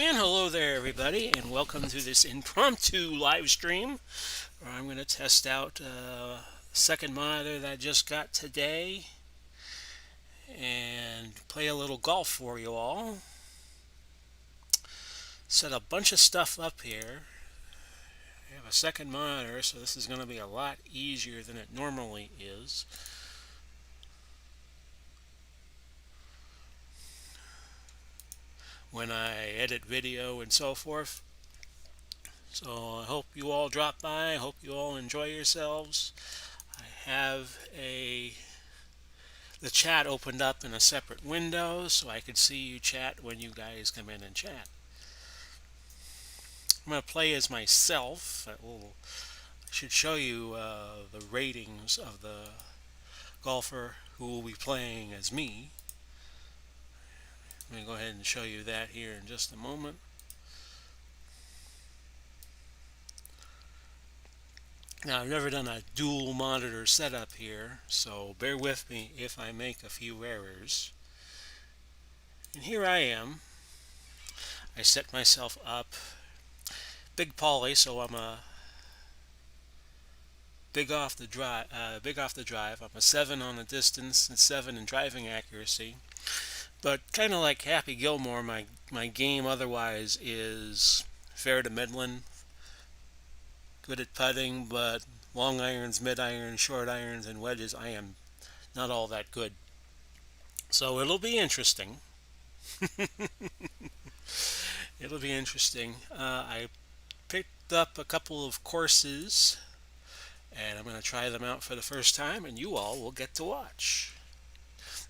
And hello there, everybody, and welcome to this impromptu live stream where I'm going to test out a second monitor that I just got today and play a little golf for you all. Set a bunch of stuff up here. I have a second monitor, so this is going to be a lot easier than it normally is. When I edit video and so forth. So I hope you all drop by. I hope you all enjoy yourselves. I have the chat opened up in a separate window so I could see you chat when you guys come in and chat. I'm going to play as myself. I should show you the ratings of the golfer who will be playing as me. Let me go ahead and show you that here in just a moment. Now, I've never done a dual monitor setup here, so bear with me if I make a few errors. And here I am. I set myself up big poly, so I'm a big off the drive. I'm a 7 on the distance and 7 in driving accuracy. But kind of like Happy Gilmore, my game otherwise is fair to middling. Good at putting, but long irons, mid irons, short irons, and wedges, I am not all that good. So it'll be interesting. It'll be interesting. I picked up a couple of courses, and I'm going to try them out for the first time, and you all will get to watch.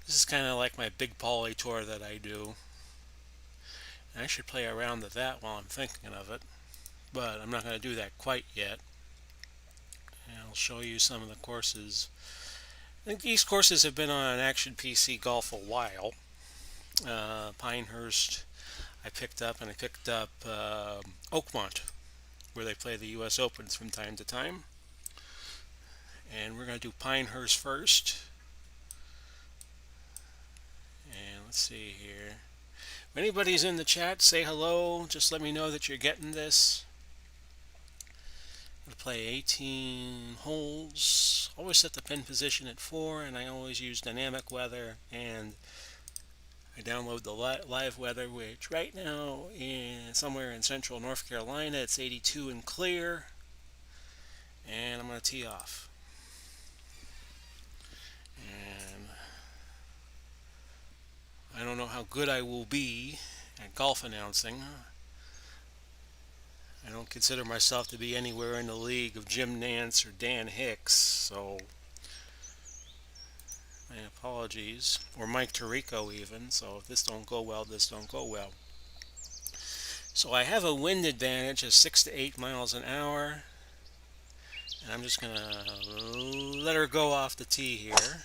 This is kind of like my big poly tour that I do. And I should play around with that while I'm thinking of it, but I'm not going to do that quite yet. And I'll show you some of the courses. I think these courses have been on Action PC Golf a while. Pinehurst I picked up, and I picked up Oakmont, where they play the U.S. Opens from time to time. And we're going to do Pinehurst first. And let's see here. If anybody's in the chat, say hello. Just let me know that you're getting this. I'm going to play 18 holes. Always set the pin position at 4, and I always use dynamic weather, and I download the live weather, which right now is somewhere in central North Carolina. It's 82 and clear. And I'm going to tee off. And I don't know how good I will be at golf announcing. I don't consider myself to be anywhere in the league of Jim Nance or Dan Hicks, so my apologies. Or Mike Tirico even, so if this don't go well, this don't go well. So I have a wind advantage of 6 to 8 miles an hour, and I'm just going to let her go off the tee here.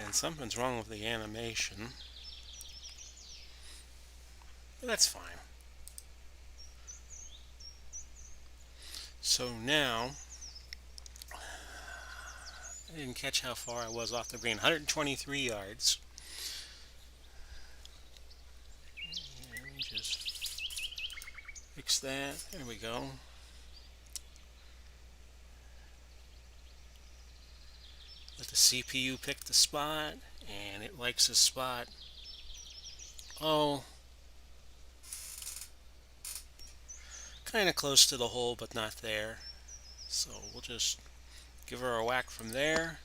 And something's wrong with the animation. But that's fine. So now, I didn't catch how far I was off the green. 123 yards. Let me just fix that. There we go. Let the CPU pick the spot, and it likes the spot. Oh, kind of close to the hole, but not there. So we'll just give her a whack from there.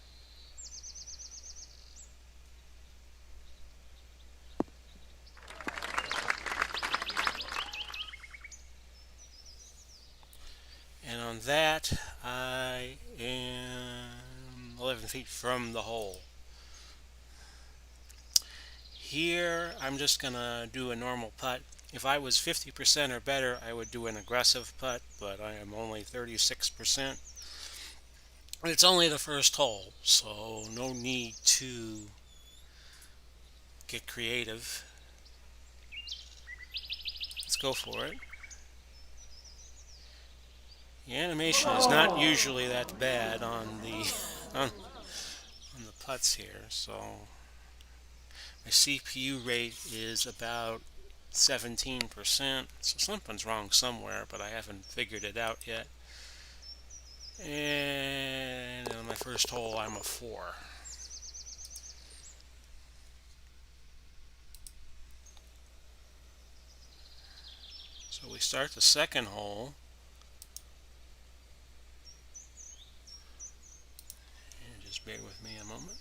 And on that, I am 11 feet from the hole. Here, I'm just going to do a normal putt. If I was 50% or better, I would do an aggressive putt, but I am only 36%. It's only the first hole, so no need to get creative. Let's go for it. The animation is not usually that bad on the putts here. So my CPU rate is about 17%. So something's wrong somewhere, but I haven't figured it out yet. And on my first hole, I'm a 4. So we start the second hole. And just bear with me a moment.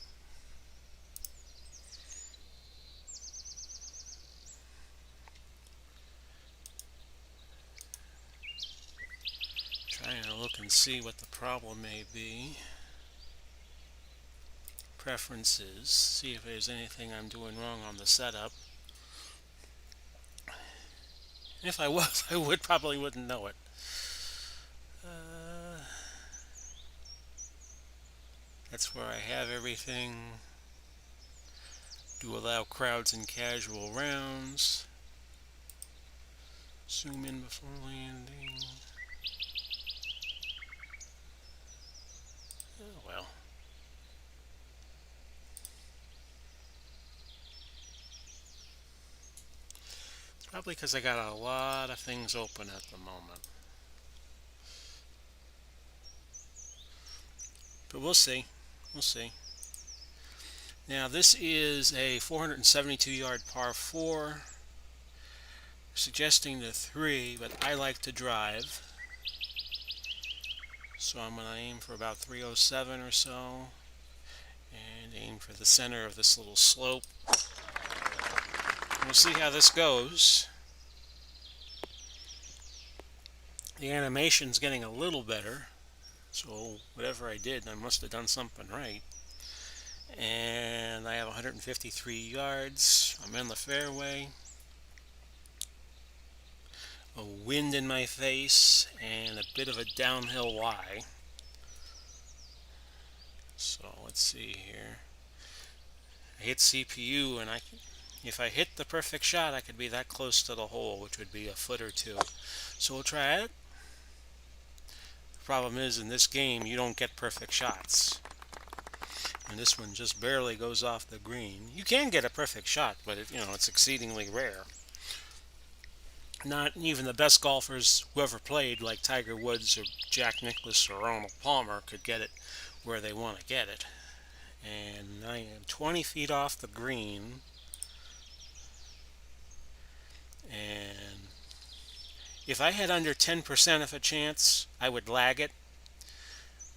Trying to look and see what the problem may be. Preferences, see if there's anything I'm doing wrong on the setup. If I was, I probably wouldn't know it. That's where I have everything. Do allow crowds in casual rounds. Zoom in before landing. Oh well. It's probably because I got a lot of things open at the moment. But we'll see. We'll see. Now this is a 472-yard par 4. Suggesting the 3, but I like to drive. So I'm going to aim for about 307 or so. And aim for the center of this little slope. We'll see how this goes. The animation's getting a little better. So whatever I did, I must have done something right. And I have 153 yards. I'm in the fairway. A wind in my face and a bit of a downhill lie. So let's see here. I hit CPU, and if I hit the perfect shot, I could be that close to the hole, which would be a foot or two. So we'll try it. The problem is, in this game, you don't get perfect shots. And this one just barely goes off the green. You can get a perfect shot, but it's exceedingly rare. Not even the best golfers who ever played, like Tiger Woods or Jack Nicklaus or Arnold Palmer, could get it where they want to get it. And I am 20 feet off the green. And if I had under 10% of a chance, I would lag it.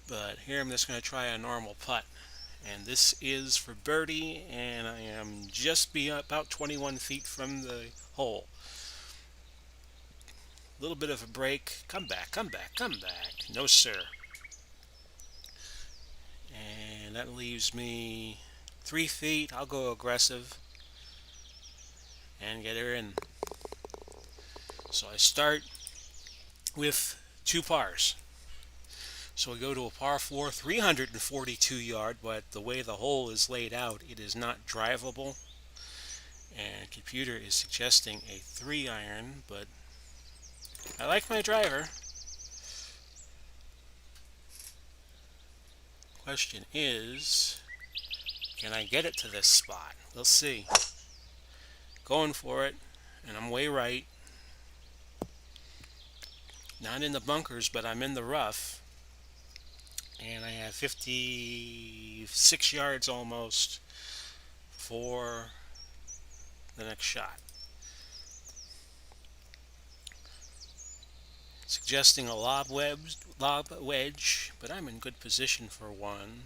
But here I'm just going to try a normal putt. And this is for birdie, and I am just about 21 feet from the hole. A little bit of a break. Come back, come back, come back. No, sir. And that leaves me 3 feet. I'll go aggressive and get her in. So I start with 2 pars. So we go to a par 4, 342 yard, but the way the hole is laid out, it is not drivable. And computer is suggesting a 3 iron, but I like my driver. Question is, can I get it to this spot? We'll see. Going for it, and I'm way right. Not in the bunkers, but I'm in the rough. And I have 56 yards almost for the next shot. Suggesting a lob wedge, but I'm in good position for one.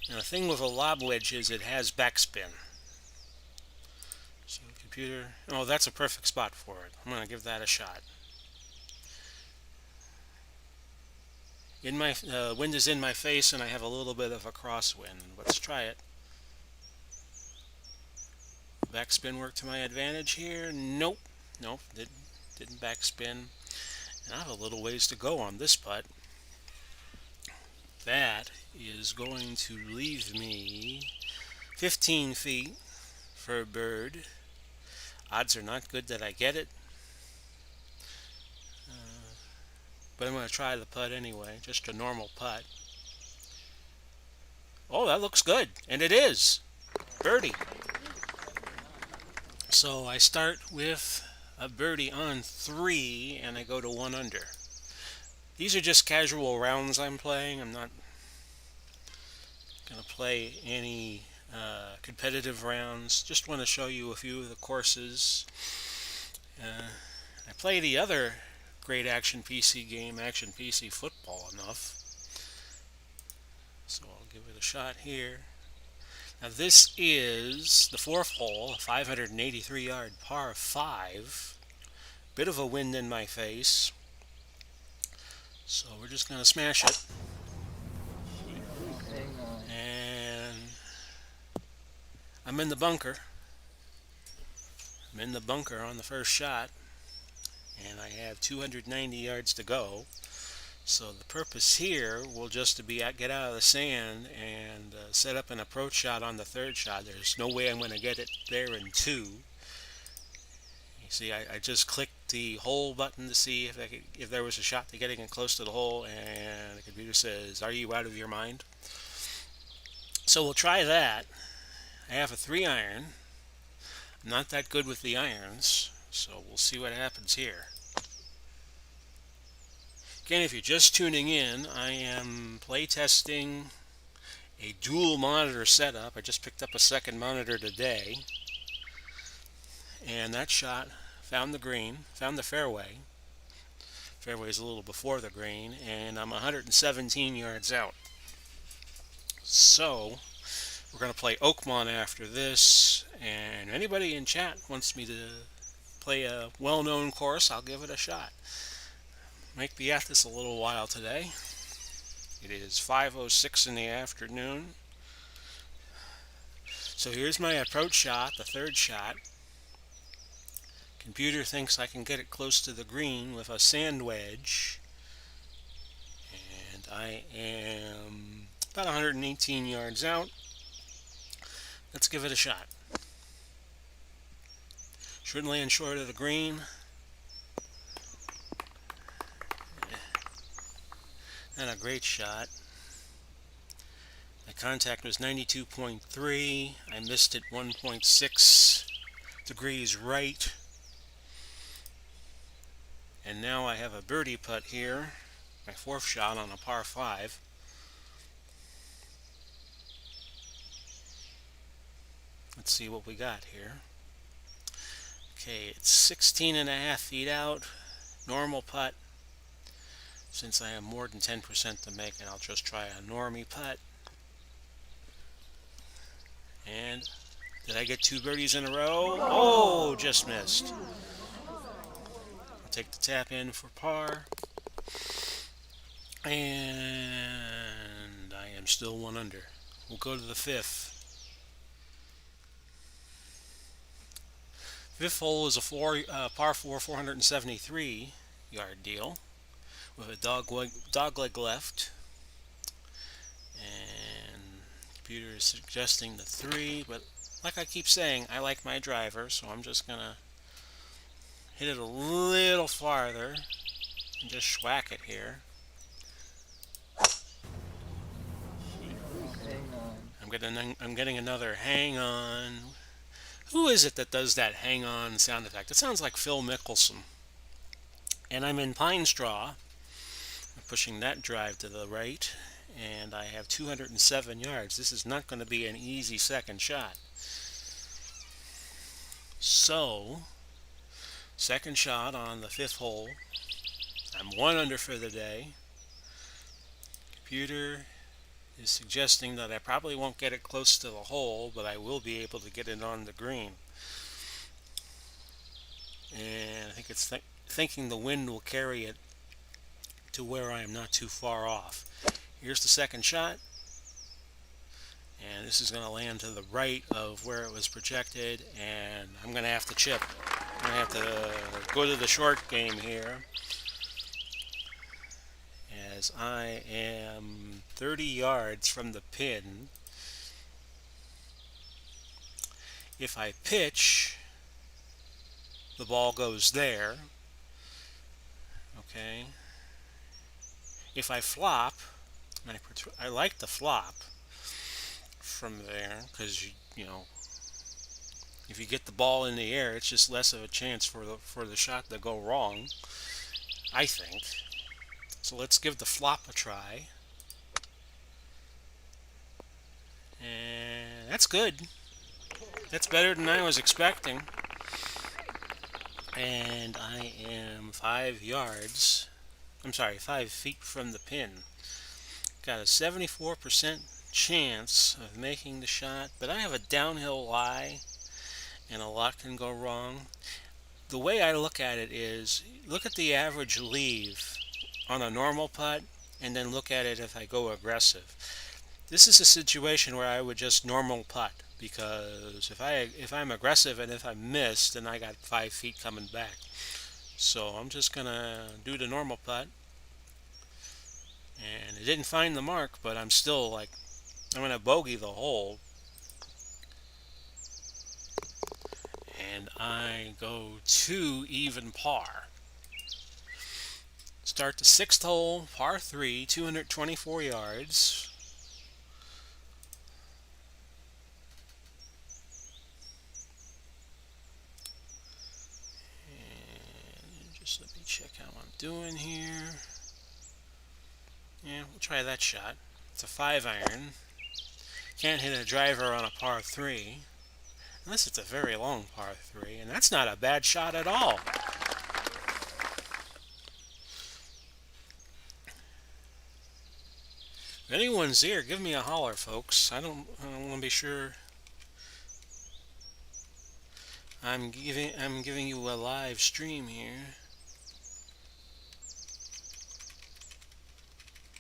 Now the thing with a lob wedge is it has backspin. So computer, oh, that's a perfect spot for it. I'm going to give that a shot. Wind is in my face, and I have a little bit of a crosswind. Let's try it. Backspin work to my advantage here? Nope. Nope, didn't backspin. And I have a little ways to go on this putt. That is going to leave me 15 feet for a bird. Odds are not good that I get it. But I'm going to try the putt anyway, just a normal putt. Oh, that looks good. And it is. Birdie. So I start with a birdie on 3 and I go to 1 under. These are just casual rounds I'm playing. I'm not going to play any competitive rounds. Just want to show you a few of the courses. I play the other great Action PC game, Action PC Football, enough. So I'll give it a shot here. Now this is the 4th hole, a 583-yard par 5. Bit of a wind in my face. So we're just going to smash it. And I'm in the bunker. I'm in the bunker on the first shot. And I have 290 yards to go. So the purpose here will just to be get out of the sand and set up an approach shot on the 3rd shot. There's no way I'm going to get it there in 2. You see, I just clicked the hole button to see if there was a shot to getting it close to the hole, and the computer says, "Are you out of your mind?" So we'll try that. I have a 3-iron. I'm not that good with the irons, so we'll see what happens here. Again, if you're just tuning in, I am play testing a dual monitor setup. I just picked up a second monitor today, and that shot found the green, found the fairway. Fairway is a little before the green, and I'm 117 yards out. So we're going to play Oakmont after this, and anybody in chat wants me to play a well-known course, I'll give it a shot. Might be at this a little while today. It is 5:06 in the afternoon. So here's my approach shot, the 3rd shot. Computer thinks I can get it close to the green with a sand wedge. And I am about 118 yards out. Let's give it a shot. Should land short of the green. Not a great shot. My contact was 92.3. I missed it 1.6 degrees right. And now I have a birdie putt here. My 4th shot on a par 5. Let's see what we got here. Okay, it's 16.5 feet out. Normal putt. Since I have more than 10% to make it, I'll just try a normie putt. And did I get 2 birdies in a row? Oh, just missed. I'll take the tap in for par. And I am still 1 under. We'll go to the 5th. 5th hole is a par 4, 473-yard deal with a dog leg left, and the computer is suggesting the 3, but like I keep saying, I like my driver, so I'm just gonna hit it a little farther and just schwack it here. I'm getting another hang on. Who is it that does that hang on sound effect? It sounds like Phil Mickelson. And I'm in pine straw. I'm pushing that drive to the right, and I have 207 yards. This is not going to be an easy 2nd shot. So, 2nd shot on the 5th hole. I'm 1 under for the day. Computer is suggesting that I probably won't get it close to the hole, but I will be able to get it on the green. And I think it's thinking the wind will carry it to where I am not too far off. Here's the 2nd shot, and this is going to land to the right of where it was projected, and I'm going to have to chip. I'm going to have to go to the short game here, as I am 30 yards from the pin. If I pitch, the ball goes there. Okay. If I flop, I like the flop. from there because you know if you get the ball in the air, it's just less of a chance for the shot to go wrong, I think. So let's give the flop a try. And that's good. That's better than I was expecting. And I am 5 yards. I'm sorry, 5 feet from the pin. Got a 74% chance of making the shot, but I have a downhill lie, and a lot can go wrong. The way I look at it is, look at the average leave on a normal putt, and then look at it if I go aggressive. This is a situation where I would just normal putt, because if I'm aggressive and if I miss, then I got 5 feet coming back. So I'm just gonna do the normal putt, and it didn't find the mark, but I'm still like I'm gonna bogey the hole, and I go to even par. Start the sixth hole, par 3, 224 yards. And just let me check how I'm doing here. Yeah, we'll try that shot. It's a 5-iron. Can't hit a driver on a par 3. Unless it's a very long par 3. And that's not a bad shot at all. If anyone's here, give me a holler, folks. I don't want to be sure. I'm giving you a live stream here.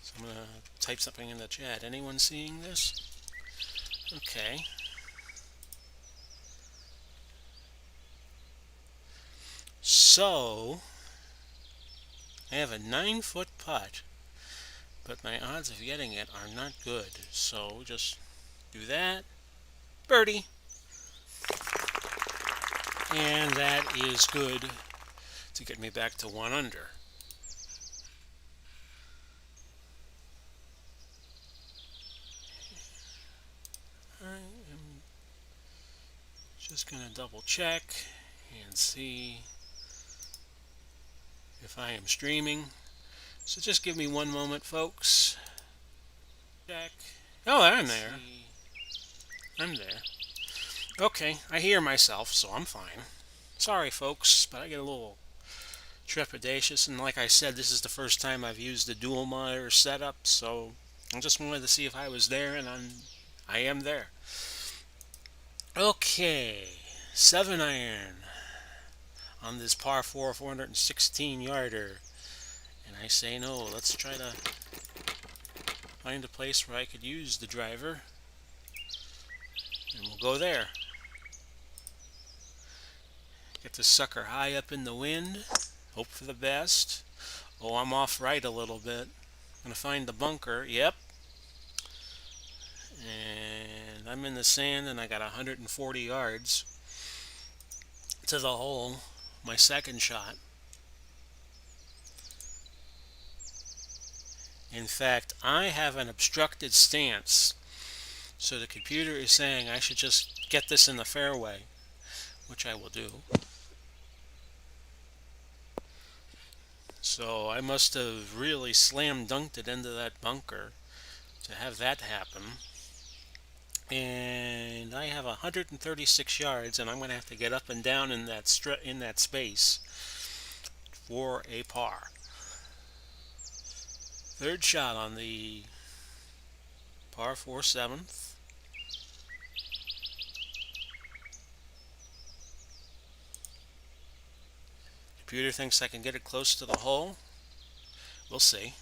So I'm gonna type something in the chat. Anyone seeing this? Okay. So I have a 9-foot putt, but my odds of getting it are not good. So just do that. Birdie. And that is good to get me back to 1 under. I am just going to double check and see if I am streaming. So just give me one moment, folks. Check. Oh, I'm there. I'm there. Okay, I hear myself, so I'm fine. Sorry, folks, but I get a little trepidatious, and like I said, this is the first time I've used the dual monitor setup, so I just wanted to see if I was there, and I am there. Okay, 7-iron on this par 4 416 yarder, and I say no. Let's try to find a place where I could use the driver, and we'll go there. Get this sucker high up in the wind. Hope for the best. Oh, I'm off right a little bit. I'm going to find the bunker. Yep. And I'm in the sand, and I got 140 yards to the hole. My second shot. In fact, I have an obstructed stance. So the computer is saying I should just get this in the fairway, which I will do. So I must have really slam dunked it into that bunker to have that happen. And I have 136 yards, and I'm going to have to get up and down in that space for a par. Third shot on the par 4 7th. Computer thinks I can get it close to the hole. We'll see.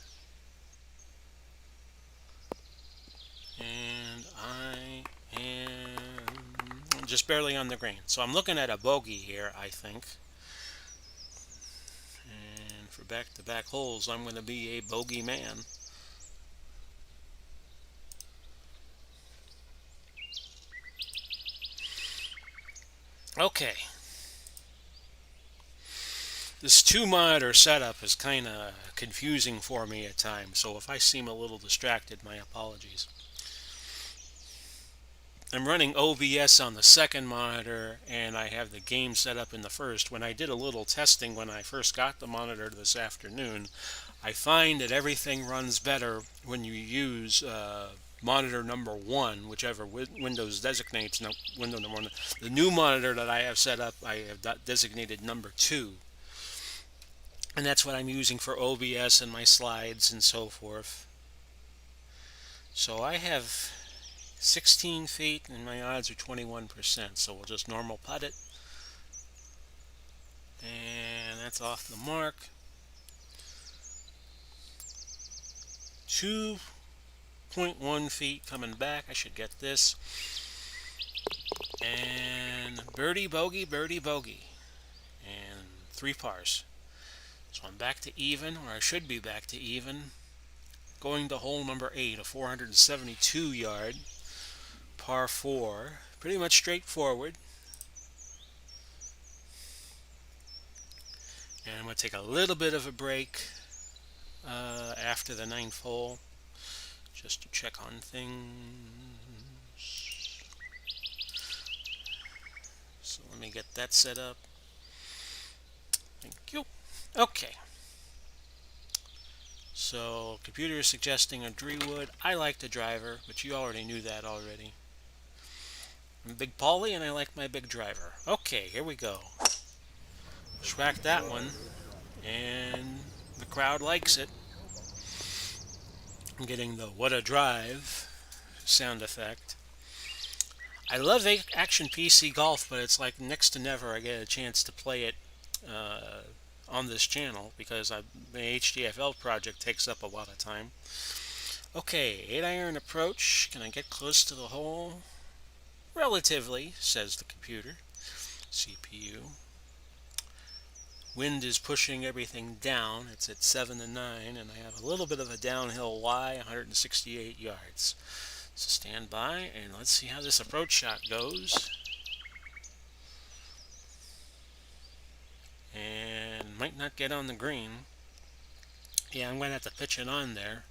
And I am just barely on the green. So I'm looking at a bogey here, I think. And for back-to-back holes, I'm going to be a bogey man. Okay. This 2-monitor setup is kind of confusing for me at times, so if I seem a little distracted, my apologies. I'm running OBS on the second monitor, and I have the game set up in the first. When I did a little testing when I first got the monitor this afternoon, I find that everything runs better when you use monitor number one, whichever Windows designates window number one. The new monitor that I have set up, I have designated number two, and that's what I'm using for OBS and my slides and so forth. So I have 16 feet and my odds are 21%, so we'll just normal putt it, and that's off the mark. 2.1 feet coming back. I should get this, and birdie bogey, and 3 pars. So I'm back to even, or I should be back to even, going to hole number 8, a 472 yard par 4, pretty much straightforward. And I'm going to take a little bit of a break after the 9th hole, just to check on things. So let me get that set up. Thank you. Okay. So computer is suggesting a 3-wood. I like the driver, but you already knew that already. I'm Big Paulie, and I like my big driver. Okay, here we go. Schwack that one, and the crowd likes it. I'm getting the "what a drive" sound effect. I love Action PC Golf, but it's like next to never I get a chance to play it on this channel because the HDFL project takes up a lot of time. Okay, 8-iron approach. Can I get close to the hole? Relatively, says the computer. CPU. Wind is pushing everything down. It's at 7 to 9, and I have a little bit of a downhill Y, 168 yards. So stand by, and let's see how this approach shot goes. And might not get on the green. Yeah, I'm going to have to pitch it on there,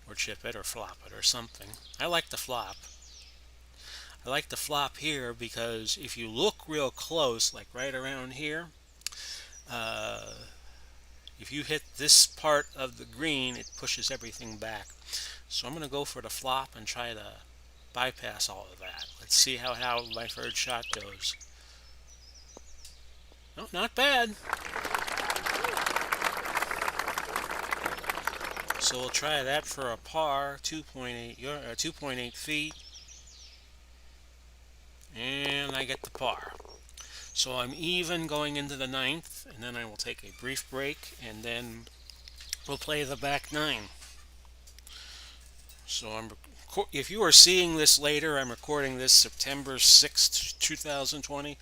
or chip it, or flop it, or something. I like the flop. I like the flop here because if you look real close, like right around here, if you hit this part of the green, it pushes everything back. So I'm going to go for the flop and try to bypass all of that. Let's see how my third shot goes. Oh, not bad. So we'll try that for a par, 2.8 feet. And I get the par. So I'm even going into the 9th, and then I will take a brief break, and then we'll play the back 9. So if you are seeing this later, I'm recording this September 6th, 2020,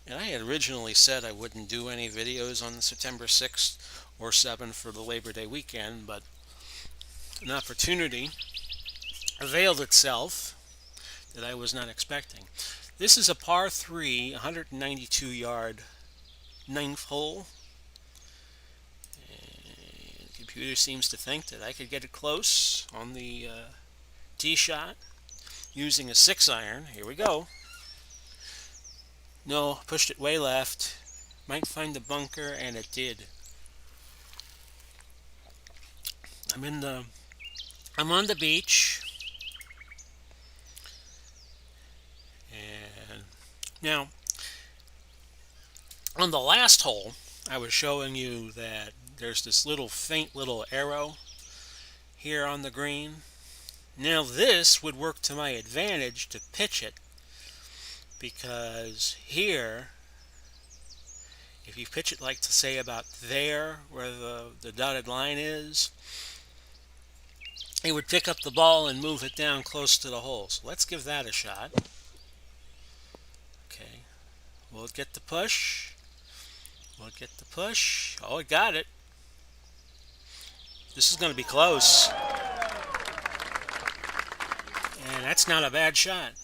and I had originally said I wouldn't do any videos on September 6th or 7th for the Labor Day weekend, but an opportunity availed itself that I was not expecting. This is a par 3, 192 yard 9th hole. And the computer seems to think that I could get it close on the tee shot using a 6-iron. Here we go. No, pushed it way left. Might find the bunker, and it did. I'm on the beach. And now, on the last hole, I was showing you that there's this faint little arrow here on the green. Now this would work to my advantage to pitch it, because here, if you pitch it like to say about there where the dotted line is, it would pick up the ball and move it down close to the hole. So let's give that a shot. Okay, will it get the push? Will it get the push? Oh, it got it. This is going to be close. And that's not a bad shot.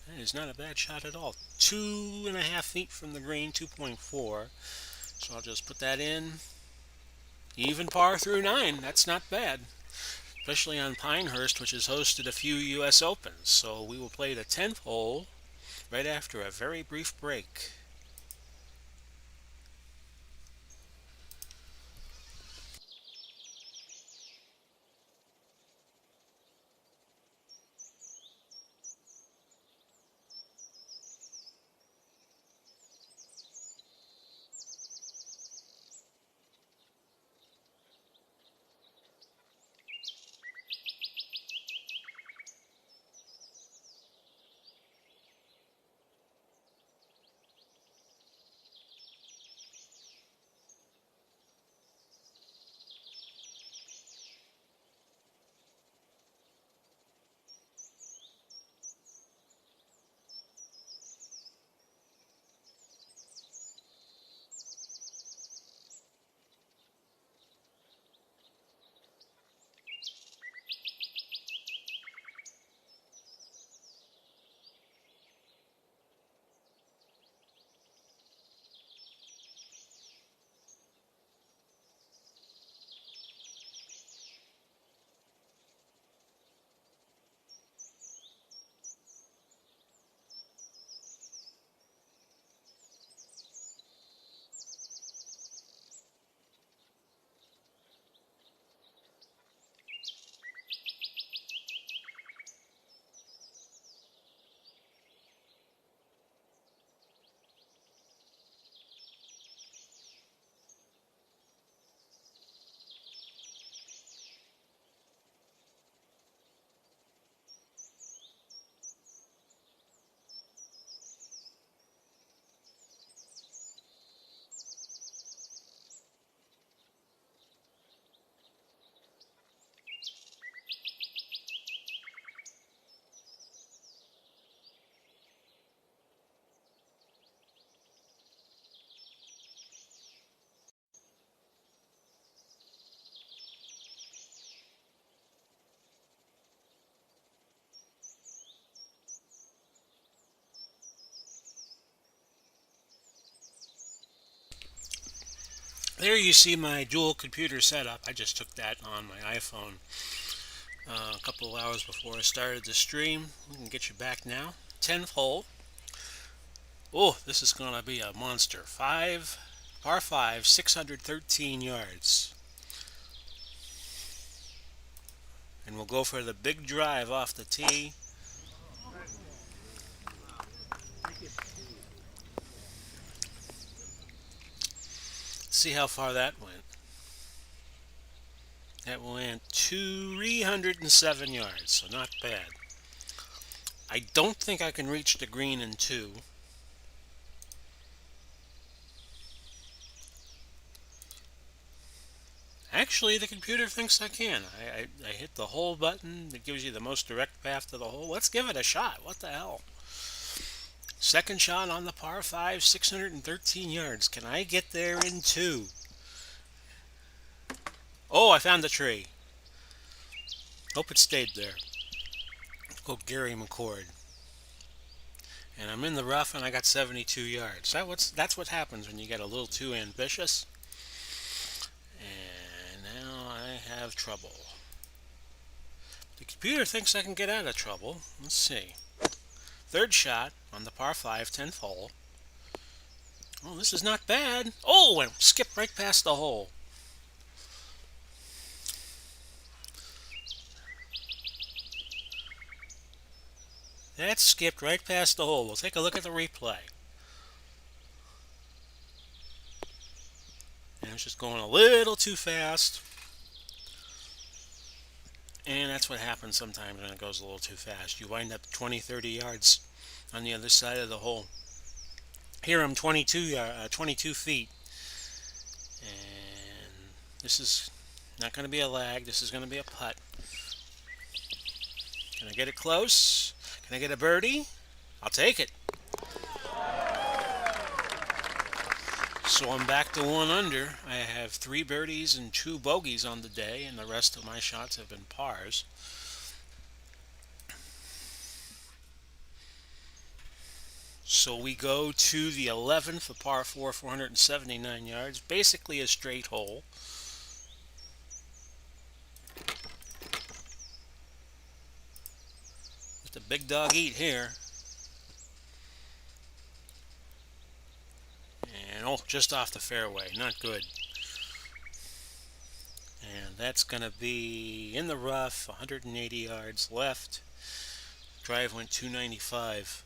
That is not a bad shot at all. 2.5 feet from the green, 2.4. So I'll just put that in. Even par through 9. That's not bad. especially on Pinehurst, which has hosted a few U.S. Opens. So we will play the 10th hole right after a very brief break. There you see my dual computer setup. I just took that on my iPhone a couple of hours before I started the stream. We can get you back now. 10th hole. Oh, this is going to be a monster. Par 5, 613 yards. And we'll go for the big drive off the tee. See how far that went. That went 307 yards, so not bad. I don't think I can reach the green in 2. Actually, the computer thinks I can. I hit the hole button that gives you the most direct path to the hole. Let's give it a shot. What the hell? Second shot on the par 5, 613 yards. Can I get there in 2? Oh, I found the tree. Hope it stayed there. Go Gary McCord. And I'm in the rough and I got 72 yards. That's what happens when you get a little too ambitious. And now I have trouble. The computer thinks I can get out of trouble. Let's see. Third shot on the par 5, 10th hole. Oh, this is not bad. Oh, and skipped right past the hole. That skipped right past the hole. We'll take a look at the replay. And it's just going a little too fast. And that's what happens sometimes when it goes a little too fast. You wind up 20, 30 yards on the other side of the hole. Here I'm 22 feet. And this is not going to be a lag. This is going to be a putt. Can I get it close? Can I get a birdie? I'll take it. So I'm back to 1 under. I have 3 birdies and 2 bogeys on the day, and the rest of my shots have been pars. So we go to the 11th, a par 4, 479 yards, basically a straight hole. Let the big dog eat here. And oh, just off the fairway. Not good. And that's going to be in the rough, 180 yards left. Drive went 295.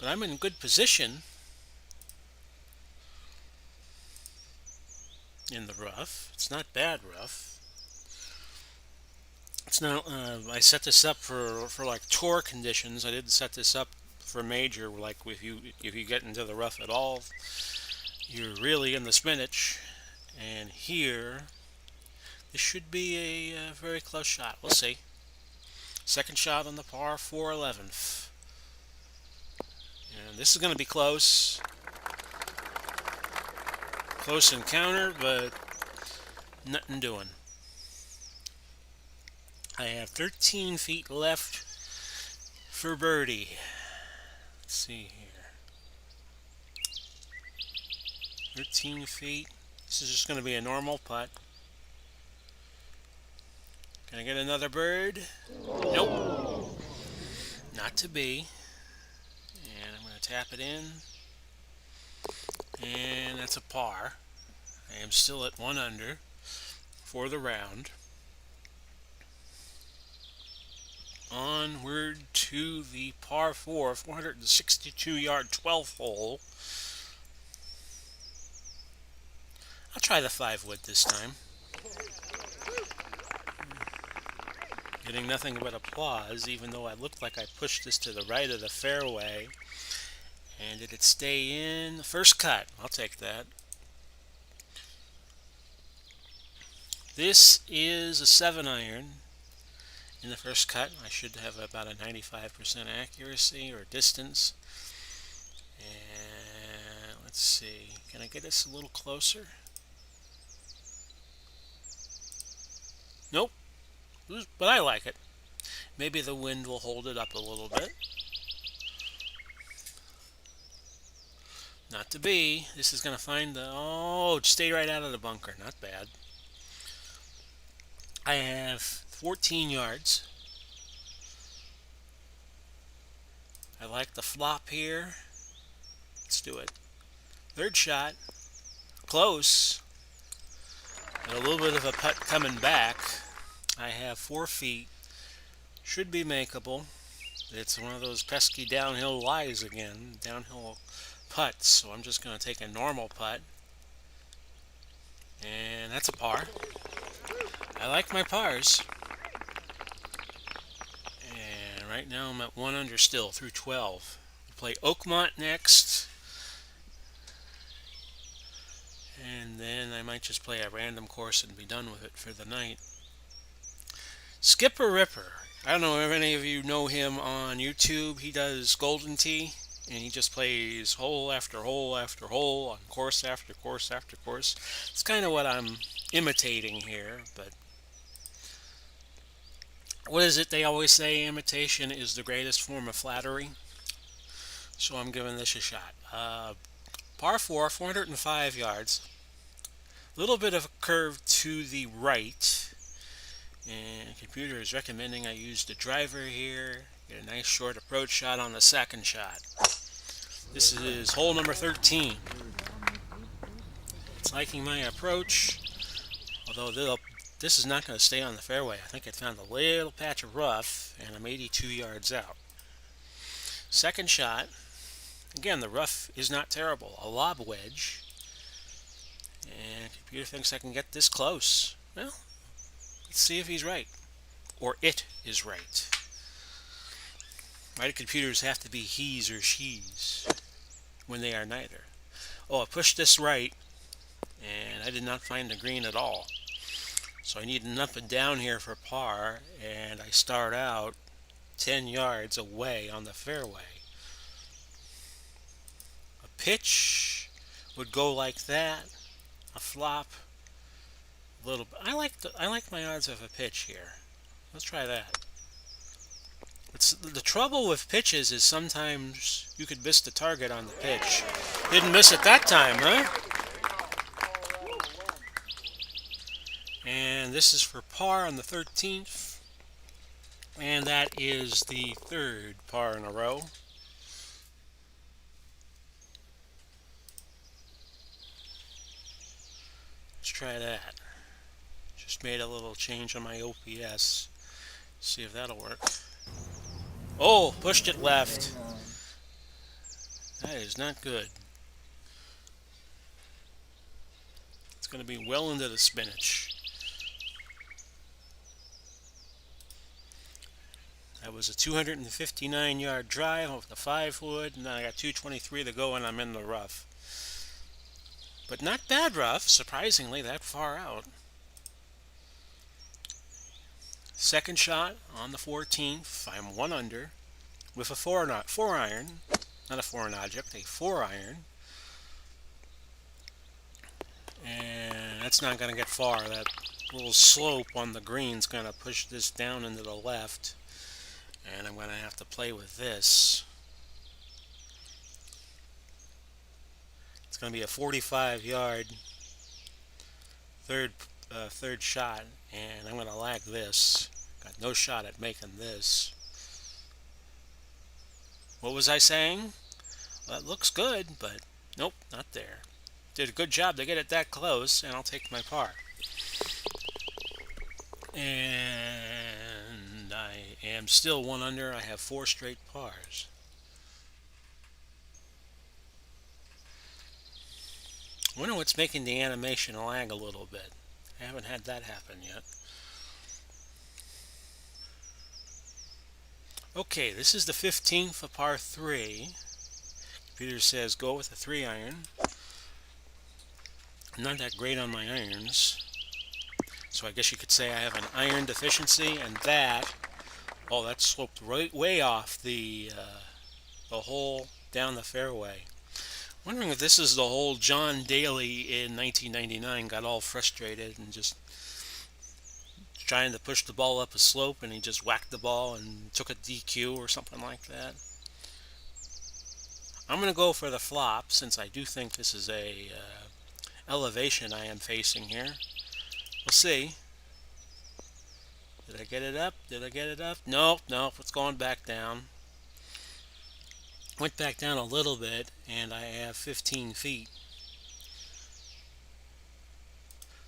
But I'm in good position in the rough. It's not bad rough. It's not. I set this up for like tour conditions. I didn't set this up for major. Like if you get into the rough at all, you're really in the spinach. And here, this should be a very close shot. We'll see. Second shot on the par 4 11th. And this is going to be close. Close encounter, but nothing doing. I have 13 feet left for birdie. Let's see here. 13 feet. This is just going to be a normal putt. Can I get another bird? Nope. Not to be. And I'm going to tap it in. And that's a par. I am still at 1 under for the round. Onward to the par 4, 462-yard 12th hole. I'll try the 5-wood this time. Getting nothing but applause, even though I looked like I pushed this to the right of the fairway. And did it stay in? First cut. I'll take that. This is a 7-iron. In the first cut, I should have about a 95% accuracy or distance. And let's see. Can I get this a little closer? Nope. But I like it. Maybe the wind will hold it up a little bit. Not to be. This is going to find the... Oh, stay right out of the bunker. Not bad. I have 14 yards. I like the flop here. Let's do it. Third shot. Close. And a little bit of a putt coming back. I have 4 feet. Should be makeable. It's one of those pesky downhill lies again. Downhill putts. So I'm just going to take a normal putt. And that's a par. I like my pars. And right now I'm at 1 under still through 12. We'll play Oakmont next. And then I might just play a random course and be done with it for the night. Skipper Ripper. I don't know if any of you know him on YouTube. He does Golden Tee. And he just plays hole after hole after hole on course after course after course. It's kind of what I'm imitating here, but what is it they always say? Imitation is the greatest form of flattery. So I'm giving this a shot. Par 4, 405 yards. A little bit of a curve to the right. And the computer is recommending I use the driver here. Get a nice short approach shot on the second shot. This is hole number 13. It's liking my approach. Although this is not going to stay on the fairway. I think it found a little patch of rough, and I'm 82 yards out. Second shot. Again, the rough is not terrible. A lob wedge. And the computer thinks I can get this close. Well, let's see if he's right. Or it is right. Why do computers have to be he's or she's when they are neither? Oh, I pushed this right, and I did not find the green at all. So I need an up and down here for par, and I start out 10 yards away on the fairway. A pitch would go like that. A flop, a little. I like my odds of a pitch here. Let's try that. The trouble with pitches is sometimes you could miss the target on the pitch. Didn't miss it that time, huh? And this is for par on the 13th. And that is the third par in a row. Let's try that. Just made a little change on my OPS. See if that'll work. Oh, pushed it left. That is not good. It's going to be well into the spinach. That was a 259-yard drive with the 5-wood, and I got 223 to go, and I'm in the rough. But not bad rough, surprisingly, that far out. Second shot on the 14th. I'm 1 under with a 4 iron. Not a foreign object, a 4 iron. And that's not going to get far. That little slope on the green's going to push this down into the left. And I'm going to have to play with this. It's going to be a 45-yard third shot, and I'm going to lag this. Got no shot at making this. What was I saying? Well, it looks good, but nope, not there. Did a good job to get it that close, and I'll take my par. And I am still 1 under. I have 4 straight pars. I wonder what's making the animation lag a little bit. I haven't had that happen yet. Okay, this is the 15th of par 3. Computer says go with a 3 iron. I'm not that great on my irons. So I guess you could say I have an iron deficiency, and that, oh, that sloped right way off the hole down the fairway. Wondering if this is the hole John Daly in 1999 got all frustrated and just trying to push the ball up a slope, and he just whacked the ball and took a DQ or something like that. I'm going to go for the flop, since I do think this is a elevation I am facing here. We'll see. Did I get it up? Did I get it up? Nope, nope, it's going back down. Went back down a little bit, and I have 15 feet.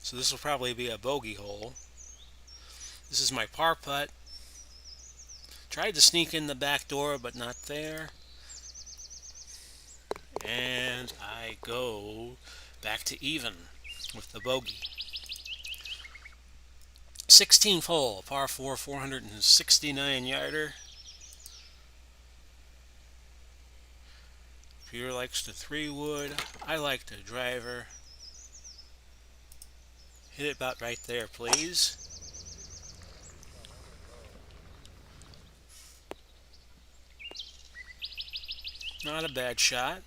So this will probably be a bogey hole. This is my par putt. Tried to sneak in the back door, but not there. And I go back to even with the bogey. 16th hole, par 4, 469-yarder. Peter likes the 3-wood. I like the driver. Hit it about right there, please. Not a bad shot.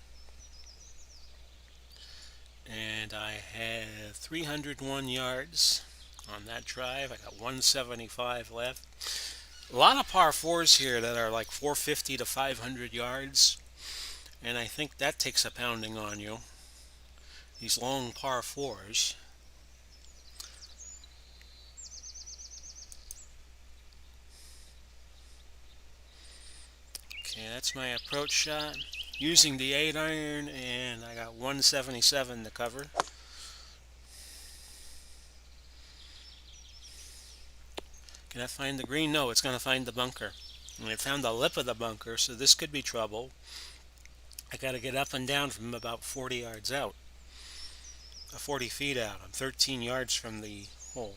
And I have 301 yards on that drive. I got 175 left. A lot of par 4s here that are like 450 to 500 yards. And I think that takes a pounding on you. These long par 4s. Okay, that's my approach shot. Using the 8 iron, and I got 177 to cover. Can I find the green? No, it's going to find the bunker. And it found the lip of the bunker, so this could be trouble. I got to get up and down from about 40 yards out. 40 feet out. I'm 13 yards from the hole.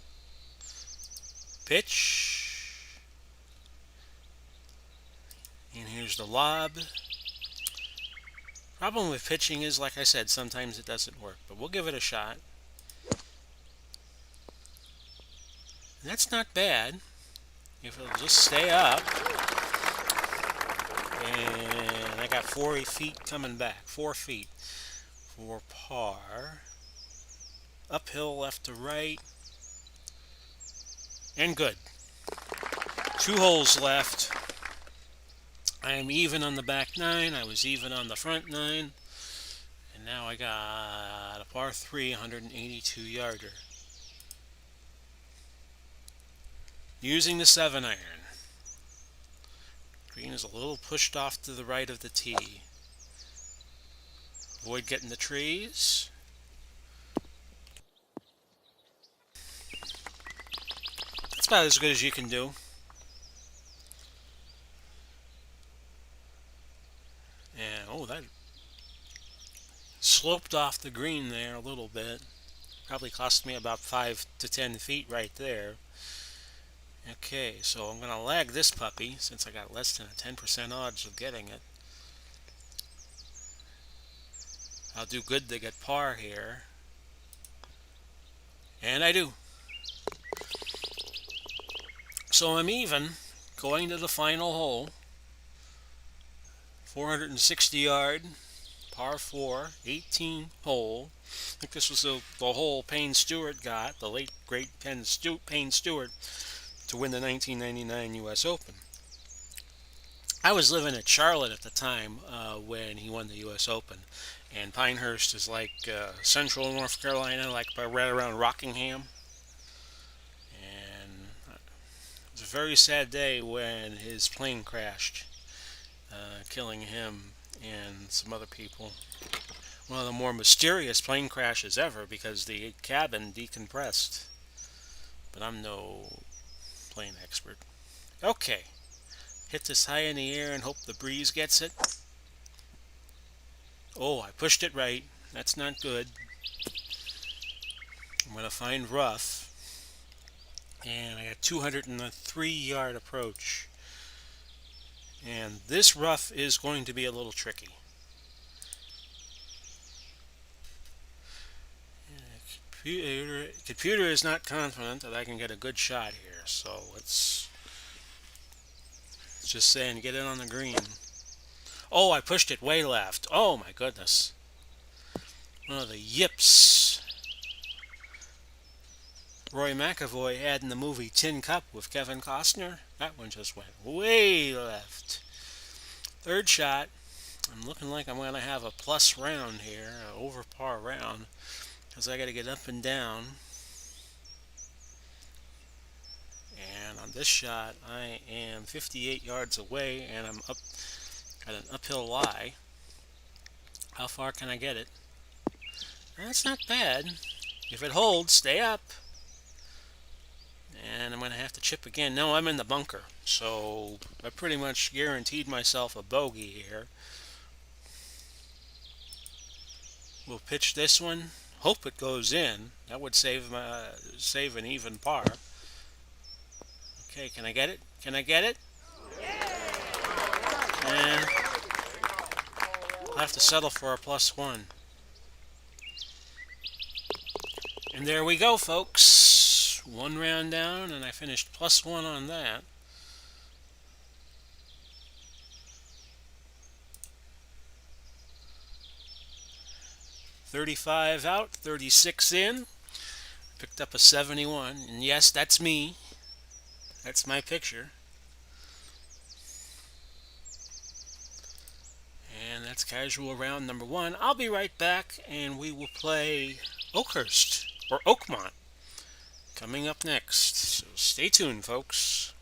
Pitch. And here's the lob. Problem with pitching is, like I said, sometimes it doesn't work, but we'll give it a shot. And that's not bad if it'll just stay up. And I got 40 feet coming back. 4 feet for par. Uphill left to right. And good. 2 holes left. I am even on the back 9. I was even on the front 9. And now I got a par 3, 182-yarder. Using the 7 iron. Green is a little pushed off to the right of the tee. Avoid getting the trees. That's about as good as you can do. And oh, that sloped off the green there a little bit. Probably cost me about 5 to 10 feet right there. Okay, so I'm going to lag this puppy since I got less than a 10% odds of getting it. I'll do good to get par here. And I do. So I'm even going to the final hole. 460 yard, par 4, 18 hole. I think this was the hole Payne Stewart got, the late great Payne Stewart, to win the 1999 U.S. Open. I was living at Charlotte at the time when he won the U.S. Open, and Pinehurst is like central North Carolina, like right around Rockingham. And it was a very sad day when his plane crashed, killing him and some other people. One of the more mysterious plane crashes ever because the cabin decompressed. But I'm no plane expert. Okay, hit this high in the air and hope the breeze gets it. Oh, I pushed it right. That's not good. I'm going to find rough. And I got 203 yard approach. And this rough is going to be a little tricky. Computer is not confident that I can get a good shot here, so let's just saying get it on the green. Oh, I pushed it way left. Oh my goodness. One of the yips Roy McAvoy had in the movie Tin Cup with Kevin Costner. That one just went way left. Third shot. I'm looking like I'm going to have a plus round here, an over par round, because I got to get up and down. And on this shot, I am 58 yards away, and I'm up at an uphill lie. How far can I get it? That's not bad. If it holds, stay up. And I'm going to have to chip again. No, I'm in the bunker, so I pretty much guaranteed myself a bogey here. We'll pitch this one. Hope it goes in. That would save an even par. Okay, can I get it? Can I get it? And I'll have to settle for a +1. And there we go, folks. One round down, and I finished +1 on that. $35 out, 36 in. Picked up a 71, and yes, that's me. That's my picture. And that's casual round number 1. I'll be right back, and we will play Oakhurst, or Oakmont, coming up next. So stay tuned, folks.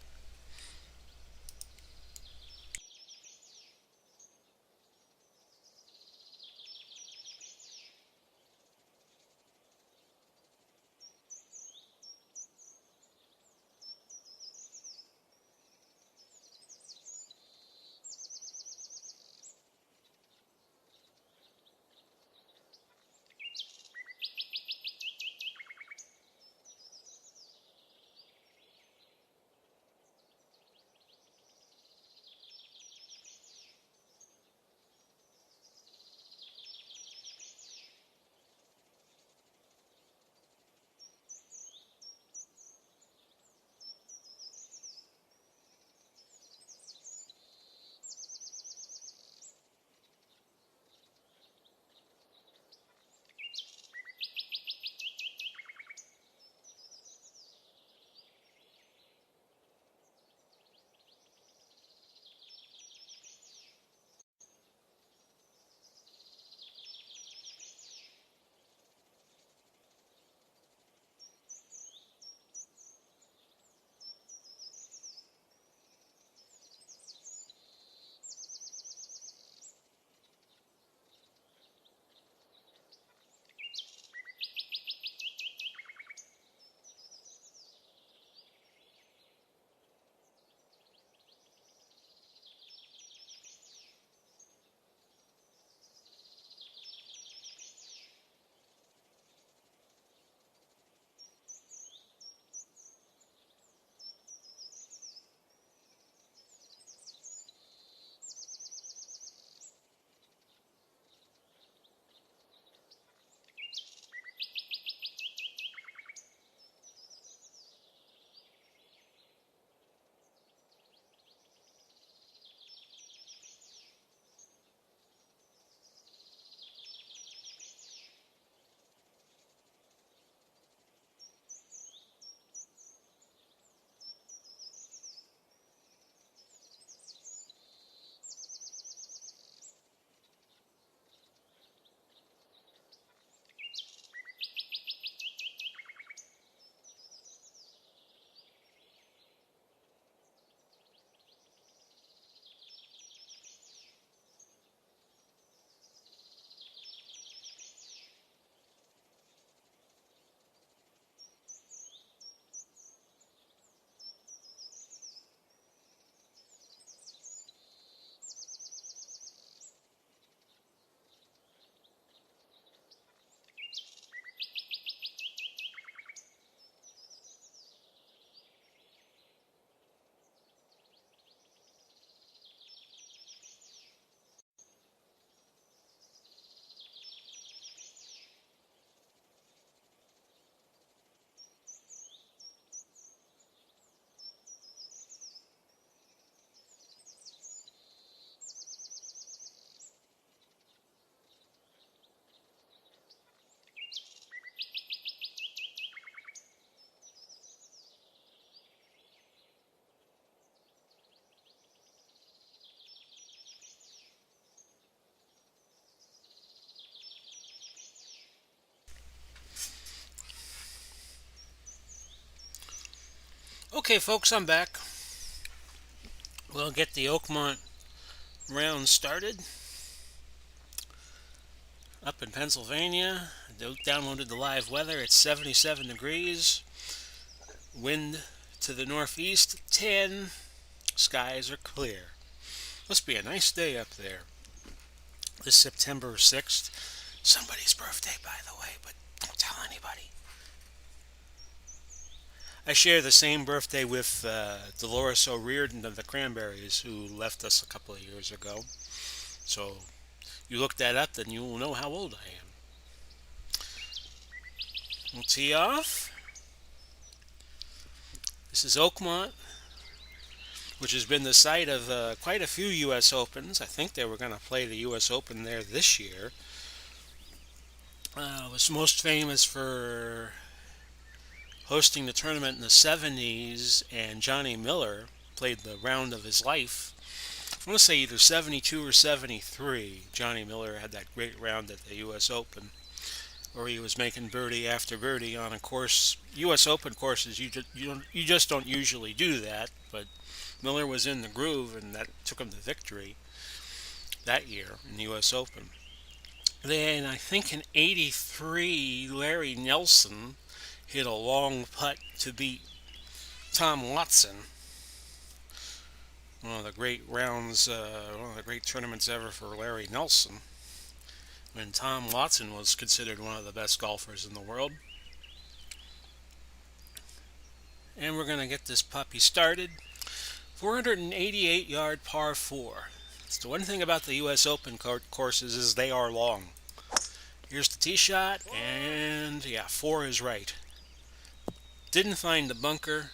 Okay, folks, I'm back. We'll get the Oakmont round started. Up in Pennsylvania, I downloaded the live weather. It's 77 degrees. Wind to the northeast, 10. Skies are clear. Must be a nice day up there. This September 6th. Somebody's birthday, by the way, but don't tell anybody. I share the same birthday with Dolores O'Riordan of the Cranberries, who left us a couple of years ago. So you look that up, then you will know how old I am. We'll tee off. This is Oakmont, which has been the site of quite a few U.S. Opens. I think they were going to play the U.S. Open there this year. Was most famous for hosting the tournament in the 70s, and Johnny Miller played the round of his life. I want to say either 72 or 73. Johnny Miller had that great round at the U.S. Open, where he was making birdie after birdie on a course. U.S. Open courses, you just don't usually do that, but Miller was in the groove, and that took him to victory that year in the U.S. Open. Then I think in '83, Larry Nelson hit a long putt to beat Tom Watson. One of the great rounds, one of the great tournaments ever for Larry Nelson, when Tom Watson was considered one of the best golfers in the world. And we're going to get this puppy started. 488-yard par 4. So the one thing about the U.S. Open courses is they are long. Here's the tee shot, and yeah, 4 is right. Didn't find the bunker.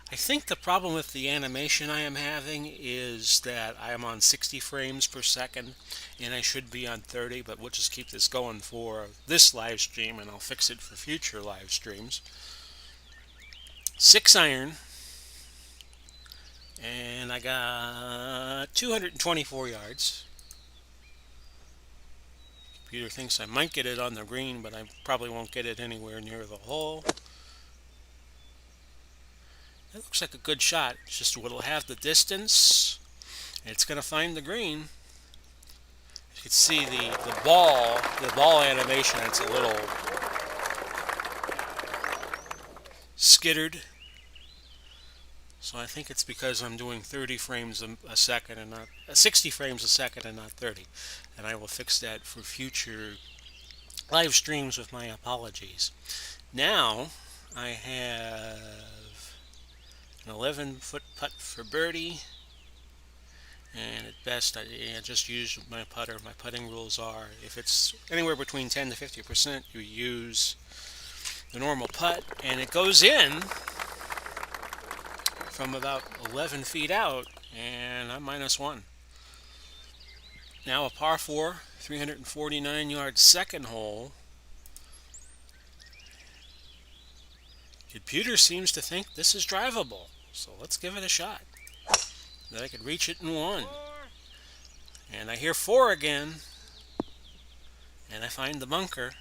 I think the problem with the animation I am having is that I am on 60 frames per second, and I should be on 30, but we'll just keep this going for this live stream, and I'll fix it for future live streams. 6 iron, and I got 224 yards. Computer thinks I might get it on the green, but I probably won't get it anywhere near the hole. It looks like a good shot. It's just it'll have the distance. It's going to find the green. You can see the ball animation. It's a little skittered. So I think it's because I'm doing 30 frames a second and not 60 frames a second and not 30. And I will fix that for future live streams with my apologies. Now I have an 11-foot putt for birdie. And at best, I just use my putter. My putting rules are, if it's anywhere between 10 to 50%, you use the normal putt, and it goes in from about 11 feet out, and I'm -1. Now a par 4, 349-yard second hole. Computer seems to think this is drivable, so let's give it a shot. That I could reach it in 1. And I hear 4 again, and I find the bunker.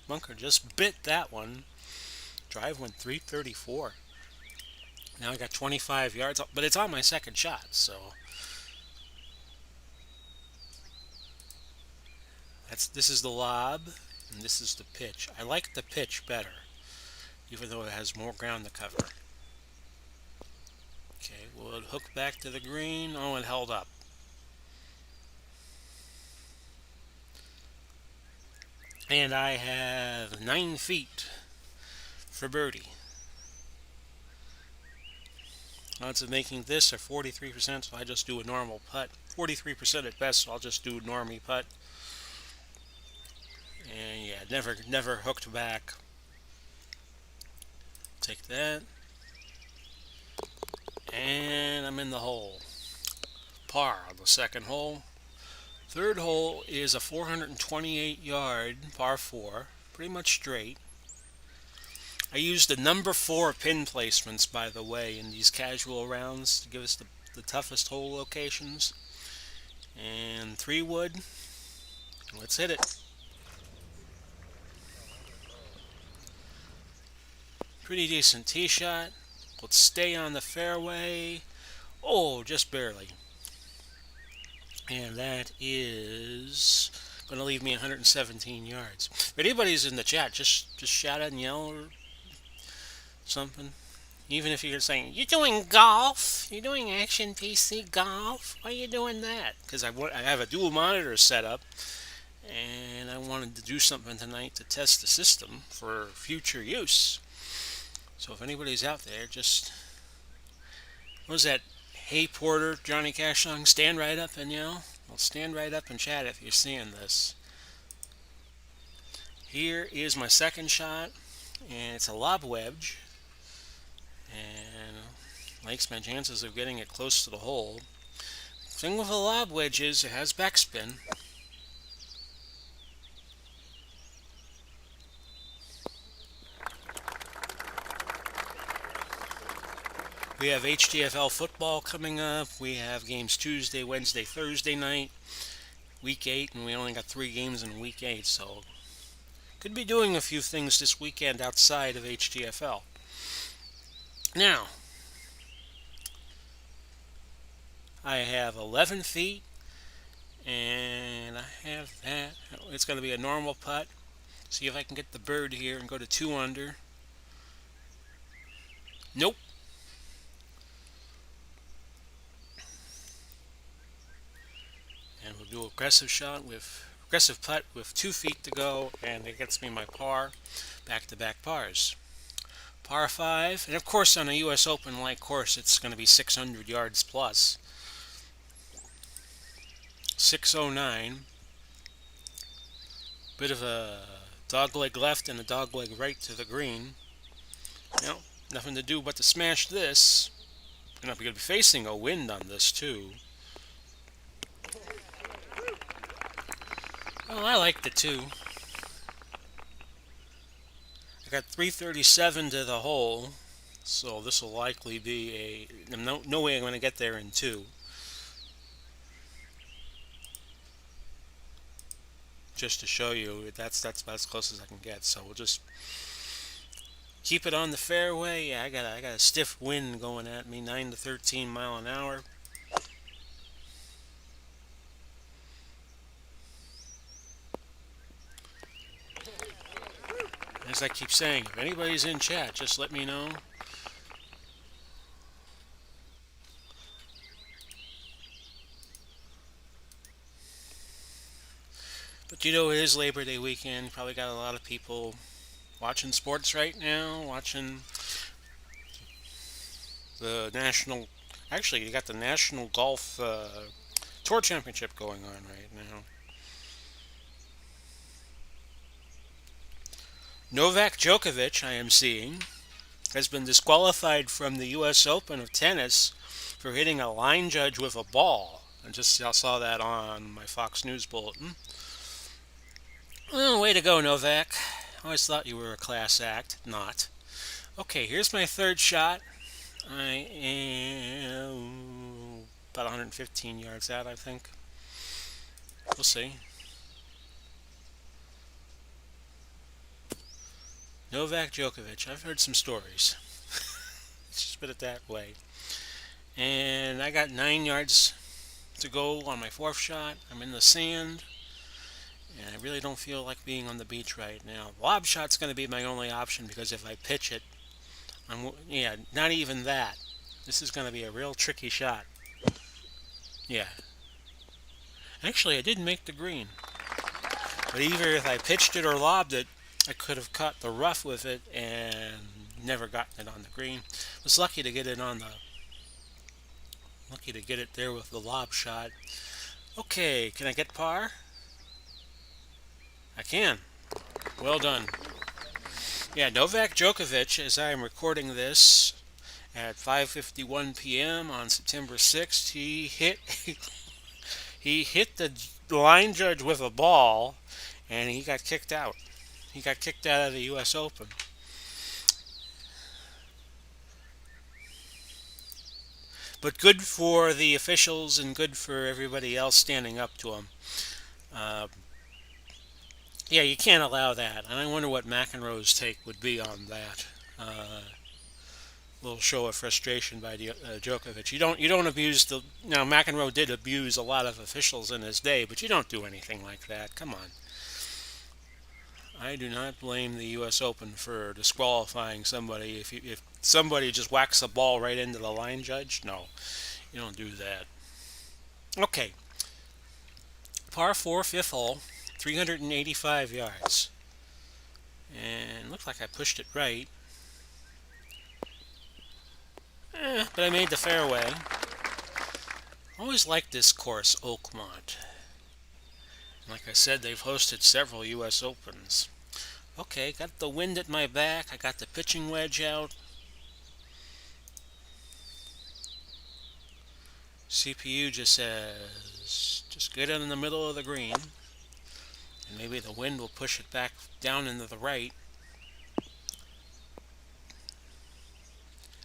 Bunker just bit that one. Drive went 334. Now I got 25 yards, but it's on my second shot, so this is the lob, and this is the pitch. I like the pitch better, even though it has more ground to cover. Okay, will it hook back to the green? Oh, it held up. And I have 9 feet for birdie. Odds of making this are 43%, so I just do a normal putt. 43% at best, so I'll just do a normie putt. And yeah, never hooked back. Take that. And I'm in the hole. Par on the second hole. Third hole is a 428-yard par 4, pretty much straight. I used the number 4 pin placements, by the way, in these casual rounds to give us the toughest hole locations. And 3 wood. Let's hit it. Pretty decent tee shot. Let's stay on the fairway. Oh, just barely. And that is going to leave me 117 yards. If anybody's in the chat, just shout out and yell or something. Even if you're saying, you're doing golf? You're doing Action PC golf? Why are you doing that? Because I have a dual monitor set up, and I wanted to do something tonight to test the system for future use. So if anybody's out there, just... What was that Hey Porter, Johnny Cash song? Stand right up and yell? Well, stand right up and chat if you're seeing this. Here is my second shot, and it's a lob wedge, and likes my chances of getting it close to the hole. Thing with a lob wedge is it has backspin. We have HDFL football coming up. We have games Tuesday, Wednesday, Thursday night, week 8, and we only got 3 games in week 8, so could be doing a few things this weekend outside of HDFL. Now, I have 11 feet, and I have that. It's going to be a normal putt. See if I can get the bird here and go to 2 under. Nope. And we'll do aggressive putt with 2 feet to go, and it gets me my par, back-to-back pars. Par 5, and of course on a U.S. Open-like course, it's going to be 600 yards plus. 609. Bit of a dogleg left and a dogleg right to the green. Now, nothing to do but to smash this. And I'm going to be facing a wind on this too. Well, I like the 2. I got 337 to the hole, so this will likely be no way I'm going to get there in 2. Just to show you, that's about as close as I can get. So we'll just keep it on the fairway. Yeah, I got a stiff wind going at me, 9 to 13 mile an hour. As I keep saying, if anybody's in chat, just let me know. But you know, it is Labor Day weekend. Probably got a lot of people watching sports right now, watching the national... Actually, you got the National Golf Tour Championship going on right now. Novak Djokovic, I am seeing, has been disqualified from the U.S. Open of tennis for hitting a line judge with a ball. I saw that on my Fox News bulletin. Well, way to go, Novak. I always thought you were a class act. Not. Okay, here's my third shot. I am about 115 yards out, I think. We'll see. Novak Djokovic. I've heard some stories. Let's just put it that way. And I got 9 yards to go on my 4th shot. I'm in the sand. And I really don't feel like being on the beach right now. Lob shot's going to be my only option because if I pitch it, not even that. This is going to be a real tricky shot. Yeah. Actually, I didn't make the green. But either if I pitched it or lobbed it, I could have caught the rough with it and never gotten it on the green. Was lucky to get it there with the lob shot. Okay, can I get par? I can. Well done. Yeah, Novak Djokovic, as I am recording this at 5:51 p.m. on September 6th, he hit the line judge with a ball, and he got kicked out. He got kicked out of the U.S. Open. But good for the officials and good for everybody else standing up to him. Yeah, you can't allow that. And I wonder what McEnroe's take would be on that. little show of frustration by Djokovic. You don't abuse the. Now McEnroe did abuse a lot of officials in his day, but you don't do anything like that. Come on. I do not blame the U.S. Open for disqualifying somebody if somebody just whacks a ball right into the line judge. No, you don't do that. Okay, par 4, fifth hole, 385 yards, and looks like I pushed it right. But I made the fairway. Always liked this course, Oakmont. Like I said, they've hosted several U.S. Opens. Okay, got the wind at my back. I got the pitching wedge out. CPU just says, just get it in the middle of the green. And maybe the wind will push it back down into the right.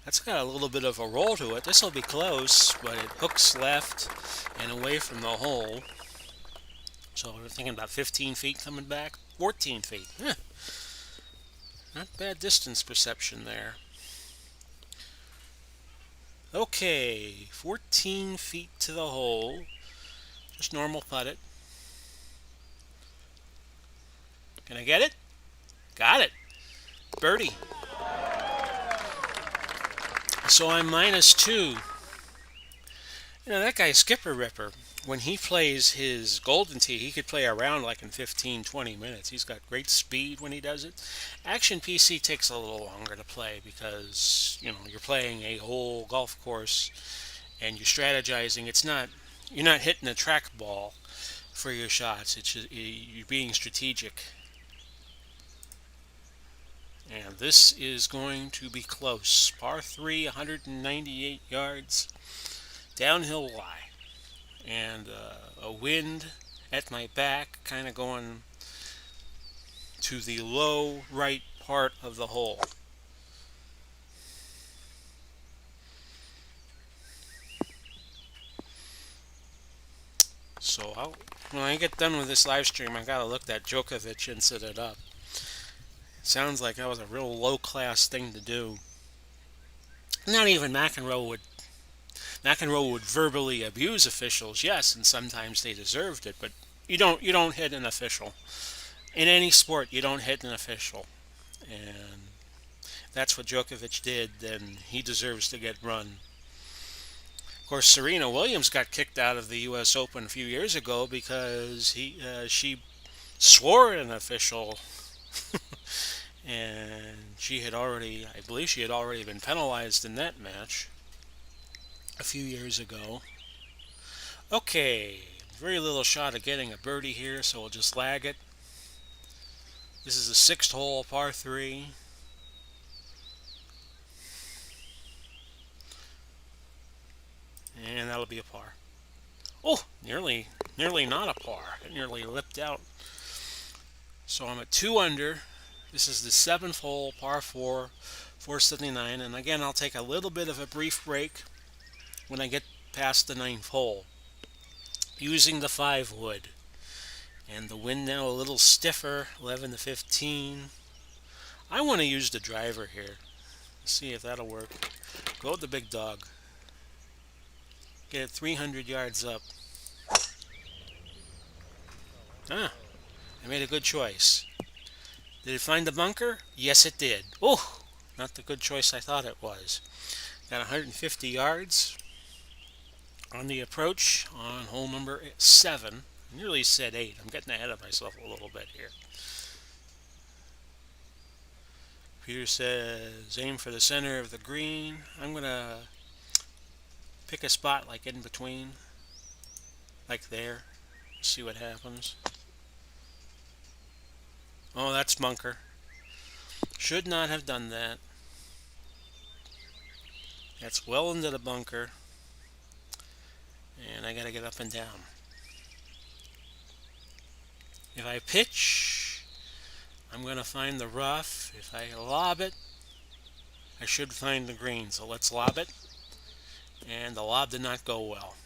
That's got a little bit of a roll to it. This will be close, but it hooks left and away from the hole. So we're thinking about 15 feet coming back. 14 feet. Not bad distance perception there. Okay, 14 feet to the hole. Just normal putt it. Can I get it? Got it. Birdie. So I'm -2. That guy Skipper Ripper, when he plays his Golden Tee, he could play around like in 15, 20 minutes. He's got great speed when he does it. Action PC takes a little longer to play because, you're playing a whole golf course and you're strategizing. You're not hitting a trackball for your shots. It's just, you're being strategic. And this is going to be close. Par 3, 198 yards. Downhill lie. And a wind at my back, kind of going to the low right part of the hole. So when I get done with this live stream, I gotta look that Djokovic incident up. Sounds like that was a real low-class thing to do. Not even McEnroe would verbally abuse officials, yes, and sometimes they deserved it, but you don't hit an official. In any sport, you don't hit an official. And that's what Djokovic did, then he deserves to get run. Of course, Serena Williams got kicked out of the U.S. Open a few years ago because she swore at an official. And I believe she had already been penalized in that match a few years ago. Okay, very little shot of getting a birdie here, so we'll just lag it. This is the 6th hole, par 3. And that'll be a par. Oh, nearly not a par. It nearly lipped out. So I'm at 2 under. This is the 7th hole, par 4, 479. And again, I'll take a little bit of a brief break when I get past the 9th hole. Using the 5 wood. And the wind now a little stiffer, 11 to 15. I want to use the driver here. See if that'll work. Go with the big dog. Get it 300 yards up. I made a good choice. Did it find the bunker? Yes, it did. Oh, not the good choice I thought it was. Got 150 yards on the approach on hole number 7. I nearly said 8. I'm getting ahead of myself a little bit here. Peter says aim for the center of the green. I'm going to pick a spot like in between, like there. See what happens. Oh, that's bunker. Should not have done that. That's well into the bunker. And I got to get up and down. If I pitch, I'm going to find the rough. If I lob it, I should find the green. So let's lob it. And the lob did not go well.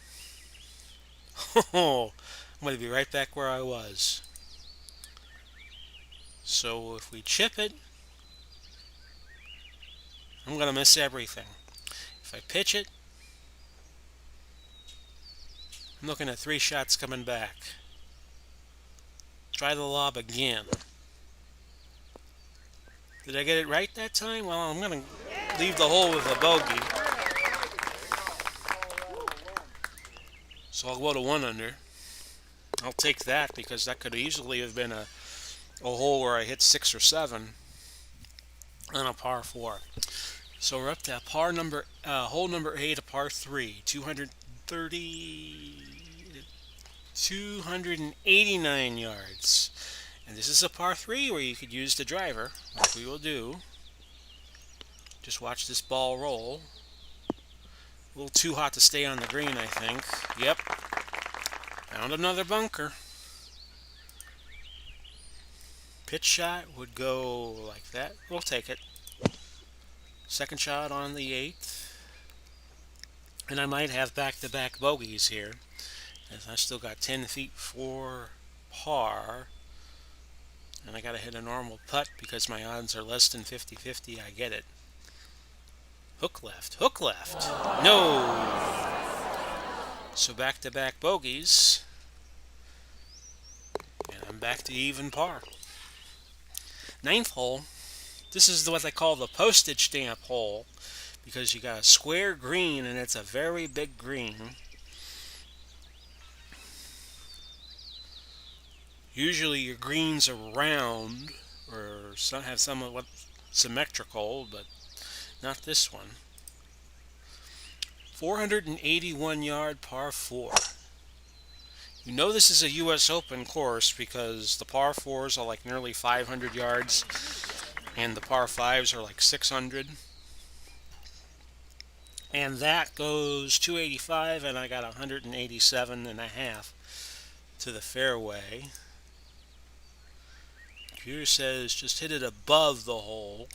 Oh, I'm going to be right back where I was. So if we chip it, I'm going to miss everything. If I pitch it, I'm looking at 3 shots coming back. Try the lob again. Did I get it right that time? Well, I'm going to leave the hole with a bogey. So I'll go to 1 under. I'll take that because that could easily have been a hole where I hit 6 or 7 on a par 4. So we're up to hole number 8, a par 3, 289 yards. And this is a par 3 where you could use the driver, like we will do. Just watch this ball roll. A little too hot to stay on the green, I think. Yep. Found another bunker. Pitch shot would go like that. We'll take it. Second shot on the 8th. And I might have back-to-back bogeys here, as I still got 10 feet for par. And I got to hit a normal putt because my odds are less than 50-50. I get it. Hook left. Hook left. No. So back-to-back bogeys. And I'm back to even par. 9th hole. This is what they call the postage stamp hole, because you got a square green and it's a very big green. Usually your greens are round or have somewhat symmetrical, but not this one. 481 yard par 4. You know this is a US Open course because the par 4s are like nearly 500 yards and the par 5s are like 600. And that goes 285 and I got 187 and a half to the fairway. Computer says just hit it above the hole.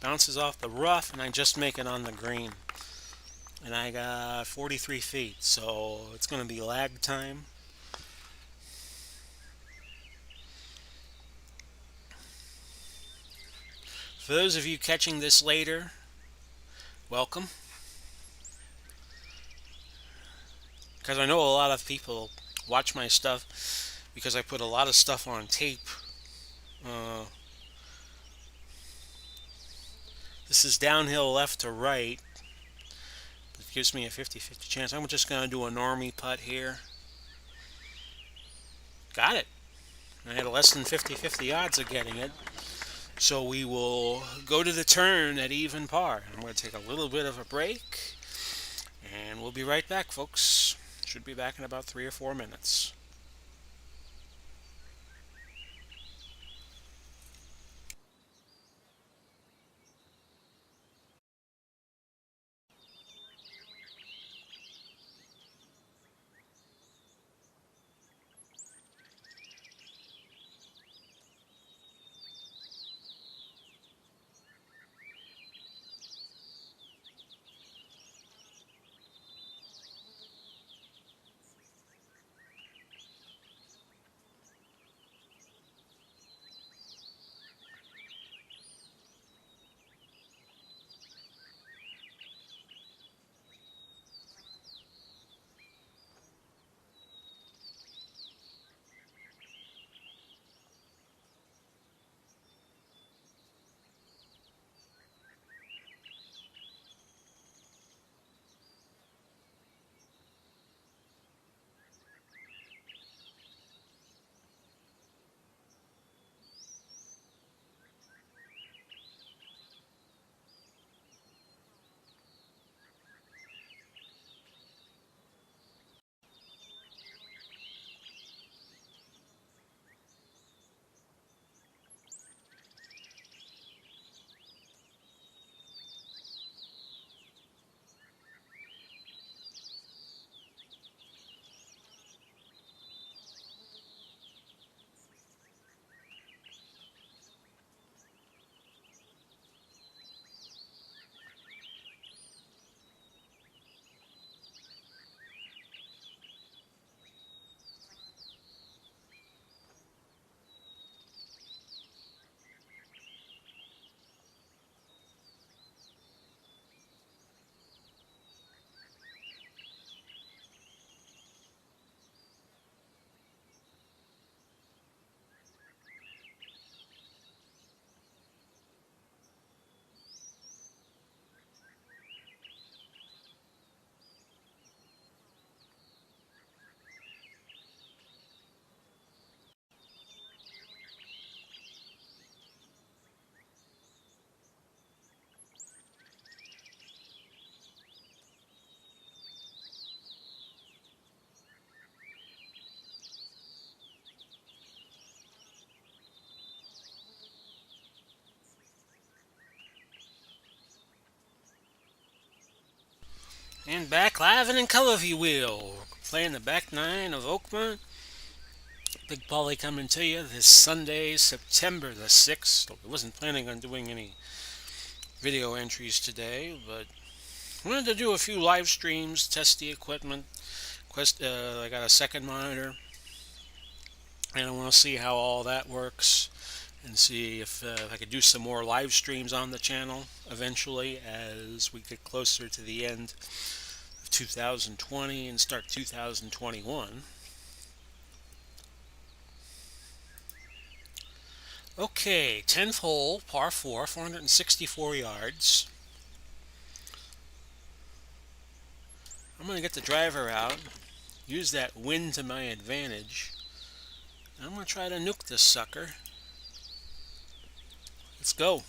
Bounces off the rough and I just make it on the green. And I got 43 feet, so it's going to be lag time. For those of you catching this later, welcome. Because I know a lot of people watch my stuff because I put a lot of stuff on tape. This is downhill left to right. It gives me a 50-50 chance. I'm just going to do a normie putt here. Got it. I had less than 50-50 odds of getting it. So we will go to the turn at even par. I'm going to take a little bit of a break. And we'll be right back, folks. Should be back in about 3 or 4 minutes. back live and in color, if you will. Playing the back nine of Oakmont. Big Polly coming to you this Sunday, September the 6th. I wasn't planning on doing any video entries today, but wanted to do a few live streams, test the equipment. I got a second monitor, and I want to see how all that works, and see if I could do some more live streams on the channel eventually as we get closer to the end of 2020 and start 2021. Okay, 10th hole, par 4, 464 yards. I'm going to get the driver out, use that wind to my advantage. I'm going to try to nuke this sucker. Let's go.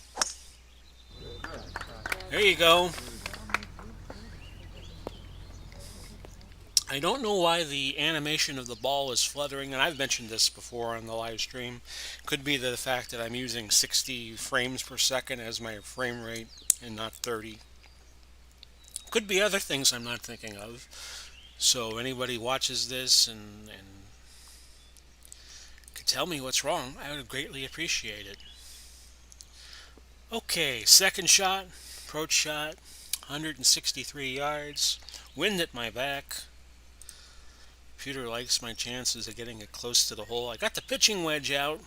There you go. I don't know why the animation of the ball is fluttering, and I've mentioned this before on the live stream. Could be the fact that I'm using 60 frames per second as my frame rate and not 30. Could be other things I'm not thinking of. So anybody watches this and could tell me what's wrong, I would greatly appreciate it. Okay, second shot, approach shot, 163 yards, wind at my back. Computer likes my chances of getting it close to the hole. I got the pitching wedge out.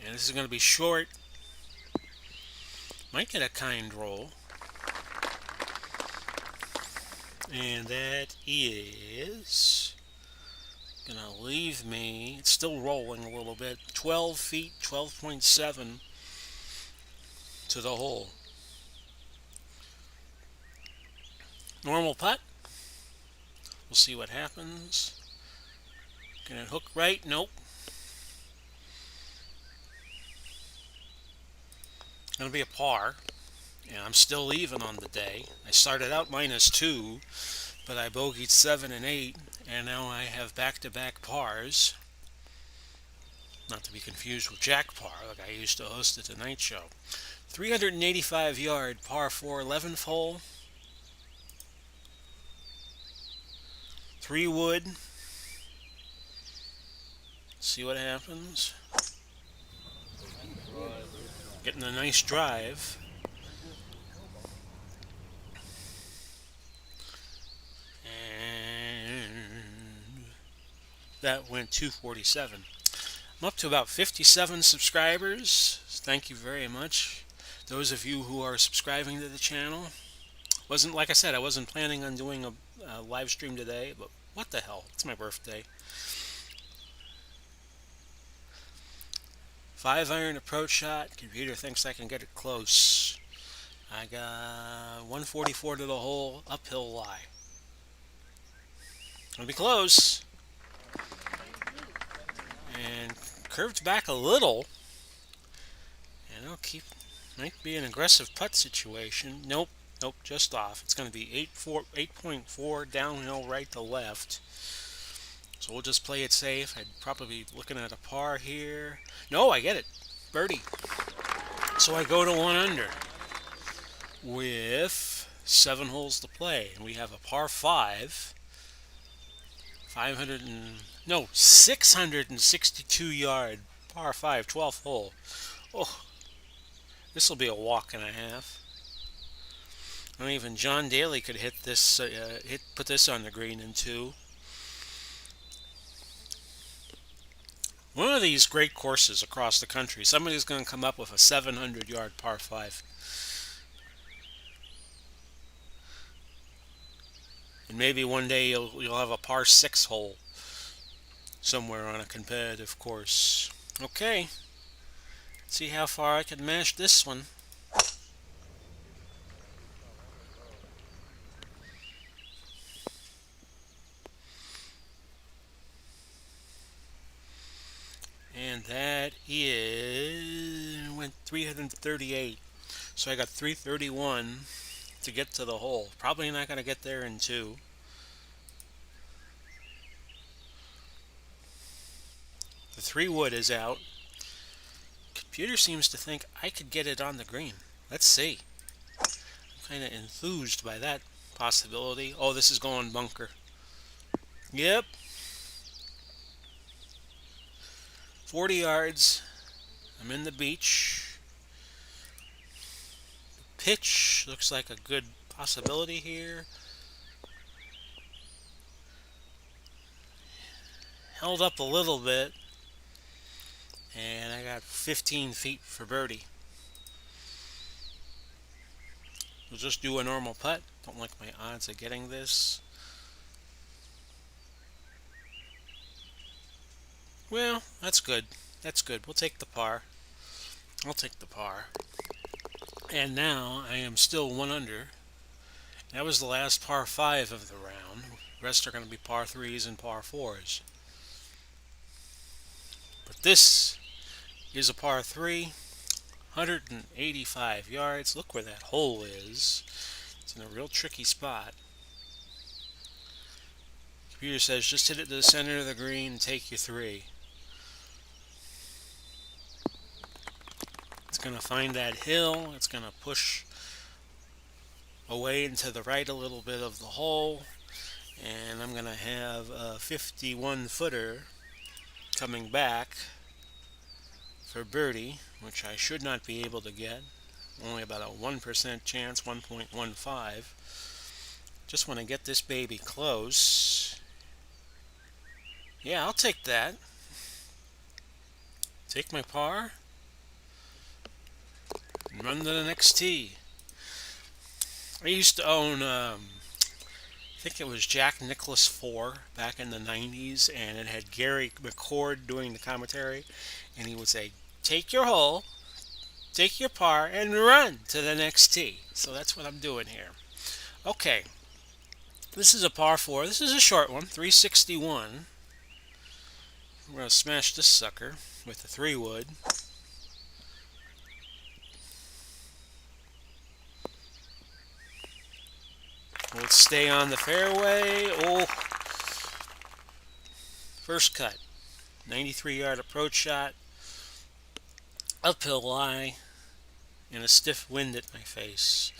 And this is going to be short. Might get a kind roll. And that is going to leave me, it's still rolling a little bit, 12 feet, 12.7 to the hole. Normal putt. We'll see what happens. Can it hook right? Nope. Gonna be a par. And I'm still even on the day. I started out -2, but I bogeyed 7 and 8, and now I have back-to-back pars. Not to be confused with Jack Par, like I used to host at the night show. 385 yard par 4 11th hole. 3 wood. See what happens. Getting a nice drive. And that went 247. I'm up to about 57 subscribers. Thank you very much. Those of you who are subscribing to the channel. Wasn't, like I said, I wasn't planning on doing a live stream today, but what the hell? It's my birthday. 5-iron approach shot. Computer thinks I can get it close. I got 144 to the hole, uphill lie. Gonna be close. And curved back a little. And it'll might be an aggressive putt situation. Nope, just off. It's gonna be 8.4 downhill right to left. So we'll just play it safe. I'd probably be looking at a par here. No, I get it. Birdie. So I go to 1 under with 7 holes to play. And we have a par 5. 662 yard par 5, 12th hole. Oh, this will be a walk and a half. Not even John Daly could hit this. Put this on the green in 2. One of these great courses across the country, somebody's going to come up with a 700 yard par 5. And maybe one day you'll have a par 6 hole somewhere on a competitive course. Okay. See how far I can mash this one. And that went 338. So I got 331 to get to the hole. Probably not going to get there in 2. The 3 wood is out. Computer seems to think I could get it on the green. Let's see. I'm kind of enthused by that possibility. Oh, this is going bunker. Yep, 40 yards. I'm in the beach. Pitch looks like a good possibility here. Held up a little bit, and I got 15 feet for birdie. We'll just do a normal putt. Don't like my odds of getting this. Well, that's good. That's good. We'll take the par. I'll take the par. And now I am still one under. That was the last par 5 of the round. The rest are going to be par 3s and par 4s. But this is a par 3, 185 yards. Look where that hole is. It's in a real tricky spot. Computer says just hit it to the center of the green and take your 3. It's going to find that hill. It's going to push away and to the right a little bit of the hole. And I'm going to have a 51 footer coming back for birdie, which I should not be able to get. Only about a 1% chance, 1.15. Just want to get this baby close. Yeah, I'll take that. Take my par and run to the next tee. I used to own, I think it was Jack Nicklaus 4 back in the 90s, and it had Gary McCord doing the commentary, and he would say, take your hole, take your par, and run to the next tee. So that's what I'm doing here. Okay, this is a par 4. This is a short one, 361. We're going to smash this sucker with the 3-wood. We'll stay on the fairway. Oh, first cut. 93-yard approach shot. Uphill lie. And a stiff wind at my face.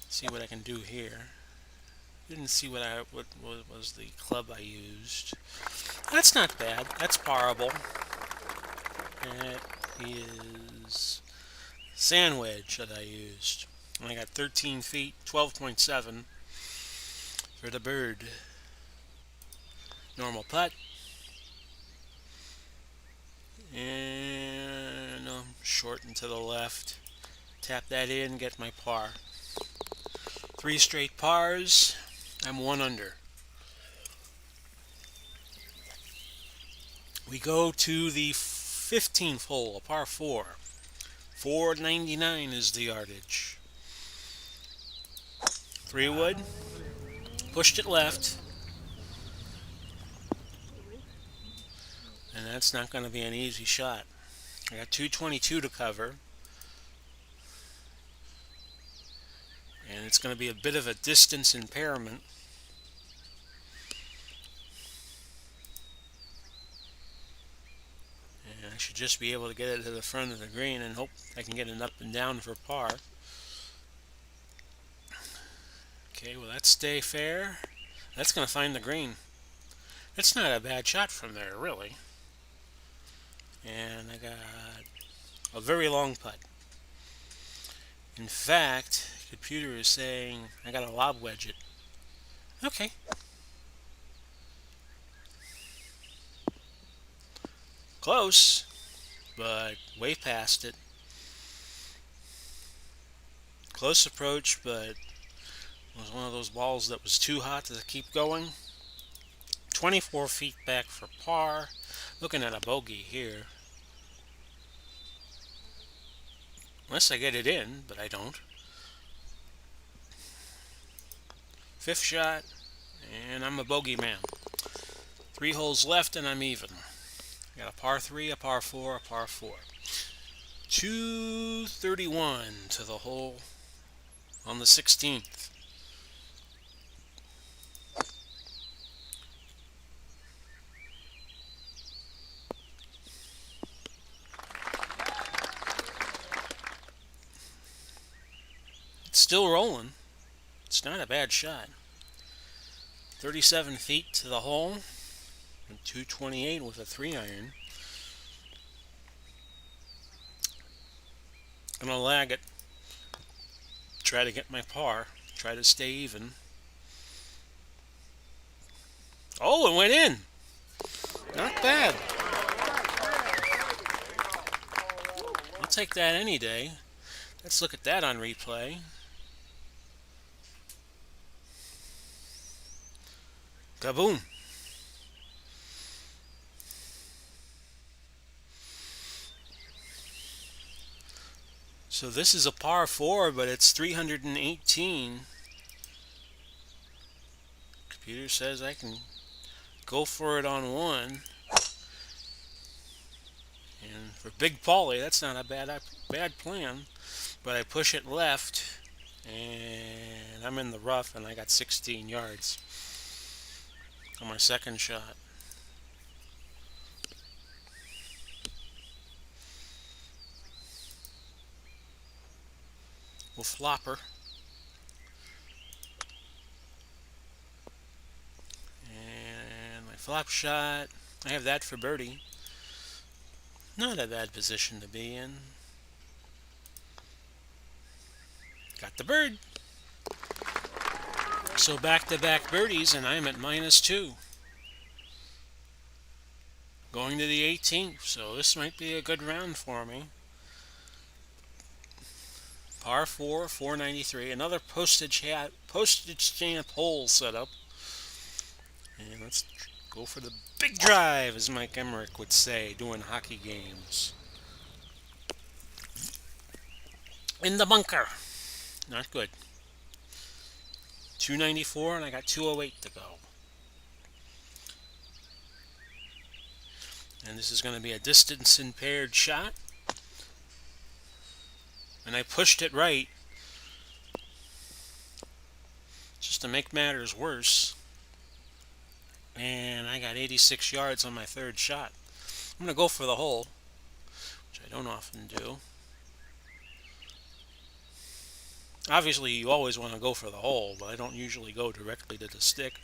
Let's see what I can do here. Didn't see what was the club I used. That's not bad. That's parable. That is sand wedge that I used. And I got 13 feet, 12.7 for the bird. Normal putt. And short and to the left. Tap that in, get my par. 3 straight pars. I'm 1 under. We go to the 15th hole, a par 4. 499 is the yardage. 3-wood. Pushed it left. And that's not going to be an easy shot. I got 222 to cover. And it's going to be a bit of a distance impairment. And I should just be able to get it to the front of the green and hope I can get it up and down for par. Okay, will that stay fair? That's going to find the green. That's not a bad shot from there, really. And I got a very long putt. In fact, the computer is saying I got to lob wedge it. Okay. Close, but way past it. Close approach, but it was one of those balls that was too hot to keep going. 24 feet back for par. Looking at a bogey here. Unless I get it in, but I don't. 5th shot, and I'm a bogey man. 3 holes left, and I'm even. I got a par 3, a par 4, a par 4. 231 to the hole on the 16th. still rolling. It's not a bad shot. 37 feet to the hole, and 228 with a 3-iron. Gonna lag it. Try to get my par. Try to stay even. Oh, it went in. Not bad. I'll take that any day. Let's look at that on replay. Kaboom. So this is a par 4, but it's 318. Computer says I can go for it on one. And for Big Paulie, that's not a bad plan. But I push it left, and I'm in the rough, and I got 16 yards on my second shot. We'll flopper. And my flop shot, I have that for birdie. Not a bad position to be in. Got the bird. So back-to-back birdies, and I'm at -2. Going to the 18th, so this might be a good round for me. Par 4, 493. Another postage stamp hole setup. And let's go for the big drive, as Mike Emmerich would say, doing hockey games. In the bunker. Not good. 294, and I got 208 to go. And this is going to be a distance impaired shot. And I pushed it right, just to make matters worse. And I got 86 yards on my third shot. I'm going to go for the hole, which I don't often do. Obviously, you always want to go for the hole, but I don't usually go directly to the stick.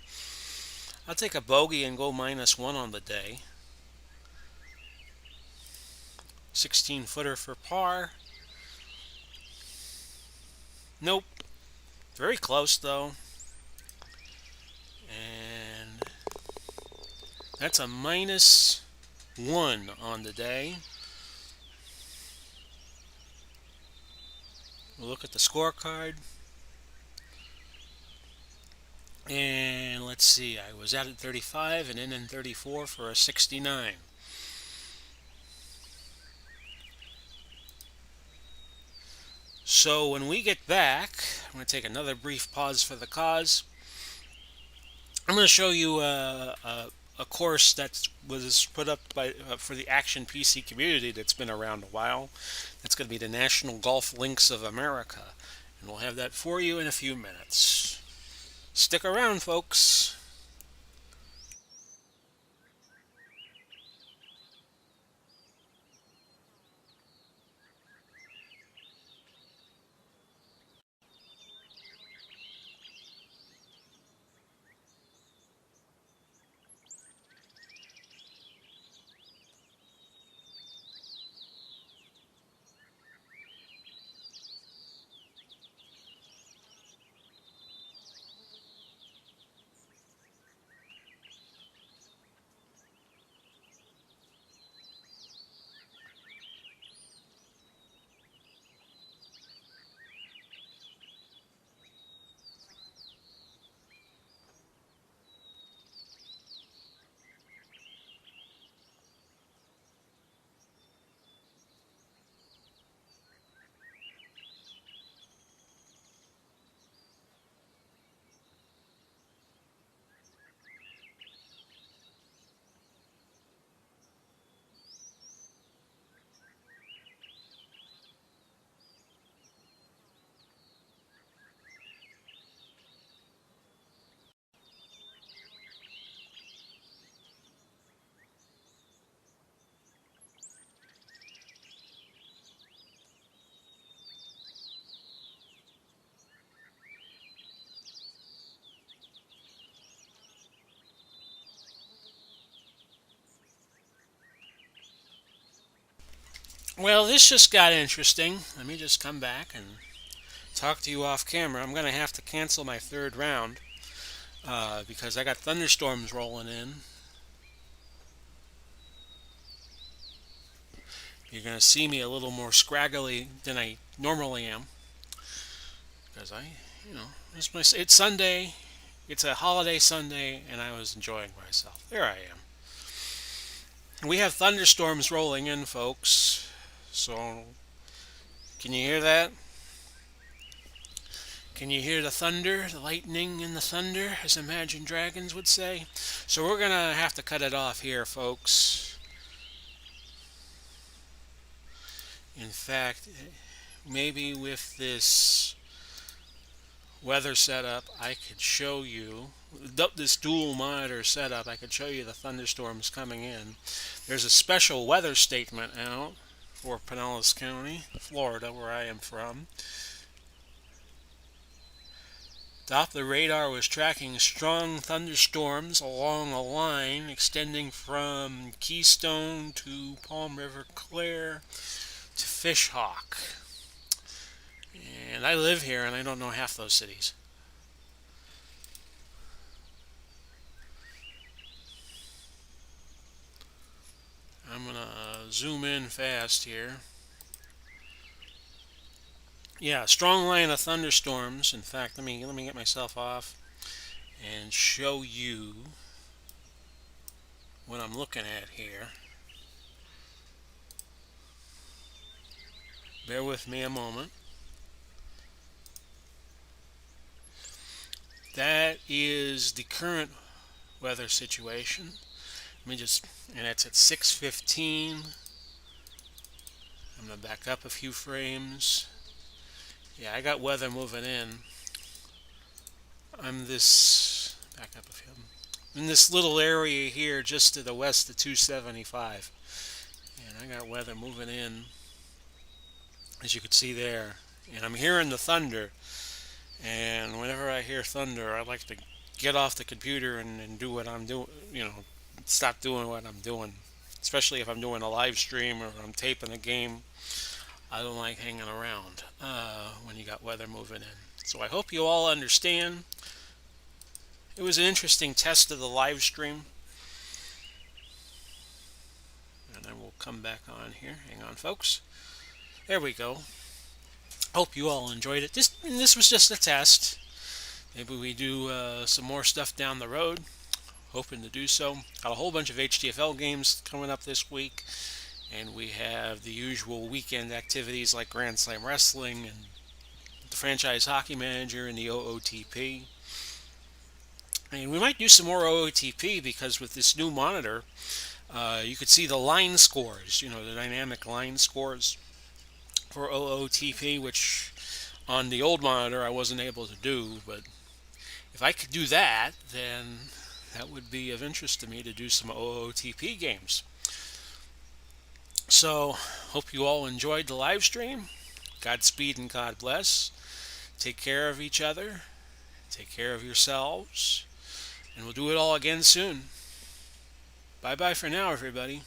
I'll take a bogey and go -1 on the day. 16-footer for par. Nope. Very close, though. And that's a -1 on the day. We'll look at the scorecard. And let's see, I was out at 35 and in 34 for a 69. So when we get back, I'm going to take another brief pause for the cause. I'm going to show you a course that was put up by for the Action PC community that's been around a while. That's going to be the National Golf Links of America. And we'll have that for you in a few minutes. Stick around, folks. Well, this just got interesting. Let me just come back and talk to you off camera. I'm going to have to cancel my third round because I got thunderstorms rolling in. You're going to see me a little more scraggly than I normally am because you know, it's Sunday. It's a holiday Sunday, and I was enjoying myself. There I am. We have thunderstorms rolling in, folks. So, can you hear that? Can you hear the thunder, the lightning and the thunder, as Imagine Dragons would say? So we're going to have to cut it off here, folks. In fact, maybe with this weather setup, I could show you this dual monitor setup. I could show you the thunderstorms coming in. There's a special weather statement out for Pinellas County, Florida, where I am from. Doppler radar was tracking strong thunderstorms along a line extending from Keystone to Palm River Clare to Fishhawk. And I live here and I don't know half those cities. I'm going to zoom in fast here. Yeah, strong line of thunderstorms. In fact, let me get myself off and show you what I'm looking at here. Bear with me a moment. That is the current weather situation. And that's at 6:15. I'm gonna back up a few frames. Yeah, I got weather moving in. Back up a few. In this little area here, just to the west of 275, and I got weather moving in, as you can see there. And I'm hearing the thunder. And whenever I hear thunder, I like to get off the computer and do what I'm doing. Stop doing what I'm doing. Especially if I'm doing a live stream or I'm taping a game. I don't like hanging around when you got weather moving in. So I hope you all understand. It was an interesting test of the live stream. And then we'll come back on here. Hang on, folks. There we go. Hope you all enjoyed it. This was just a test. Maybe we do some more stuff down the road. Hoping to do so. Got a whole bunch of HTFL games coming up this week. And we have the usual weekend activities like Grand Slam Wrestling and the Franchise Hockey Manager and the OOTP. And we might do some more OOTP because with this new monitor, you could see the line scores, the dynamic line scores for OOTP, which on the old monitor I wasn't able to do. But if I could do that, then that would be of interest to me to do some OOTP games. So, hope you all enjoyed the live stream. Godspeed and God bless. Take care of each other. Take care of yourselves. And we'll do it all again soon. Bye-bye for now, everybody.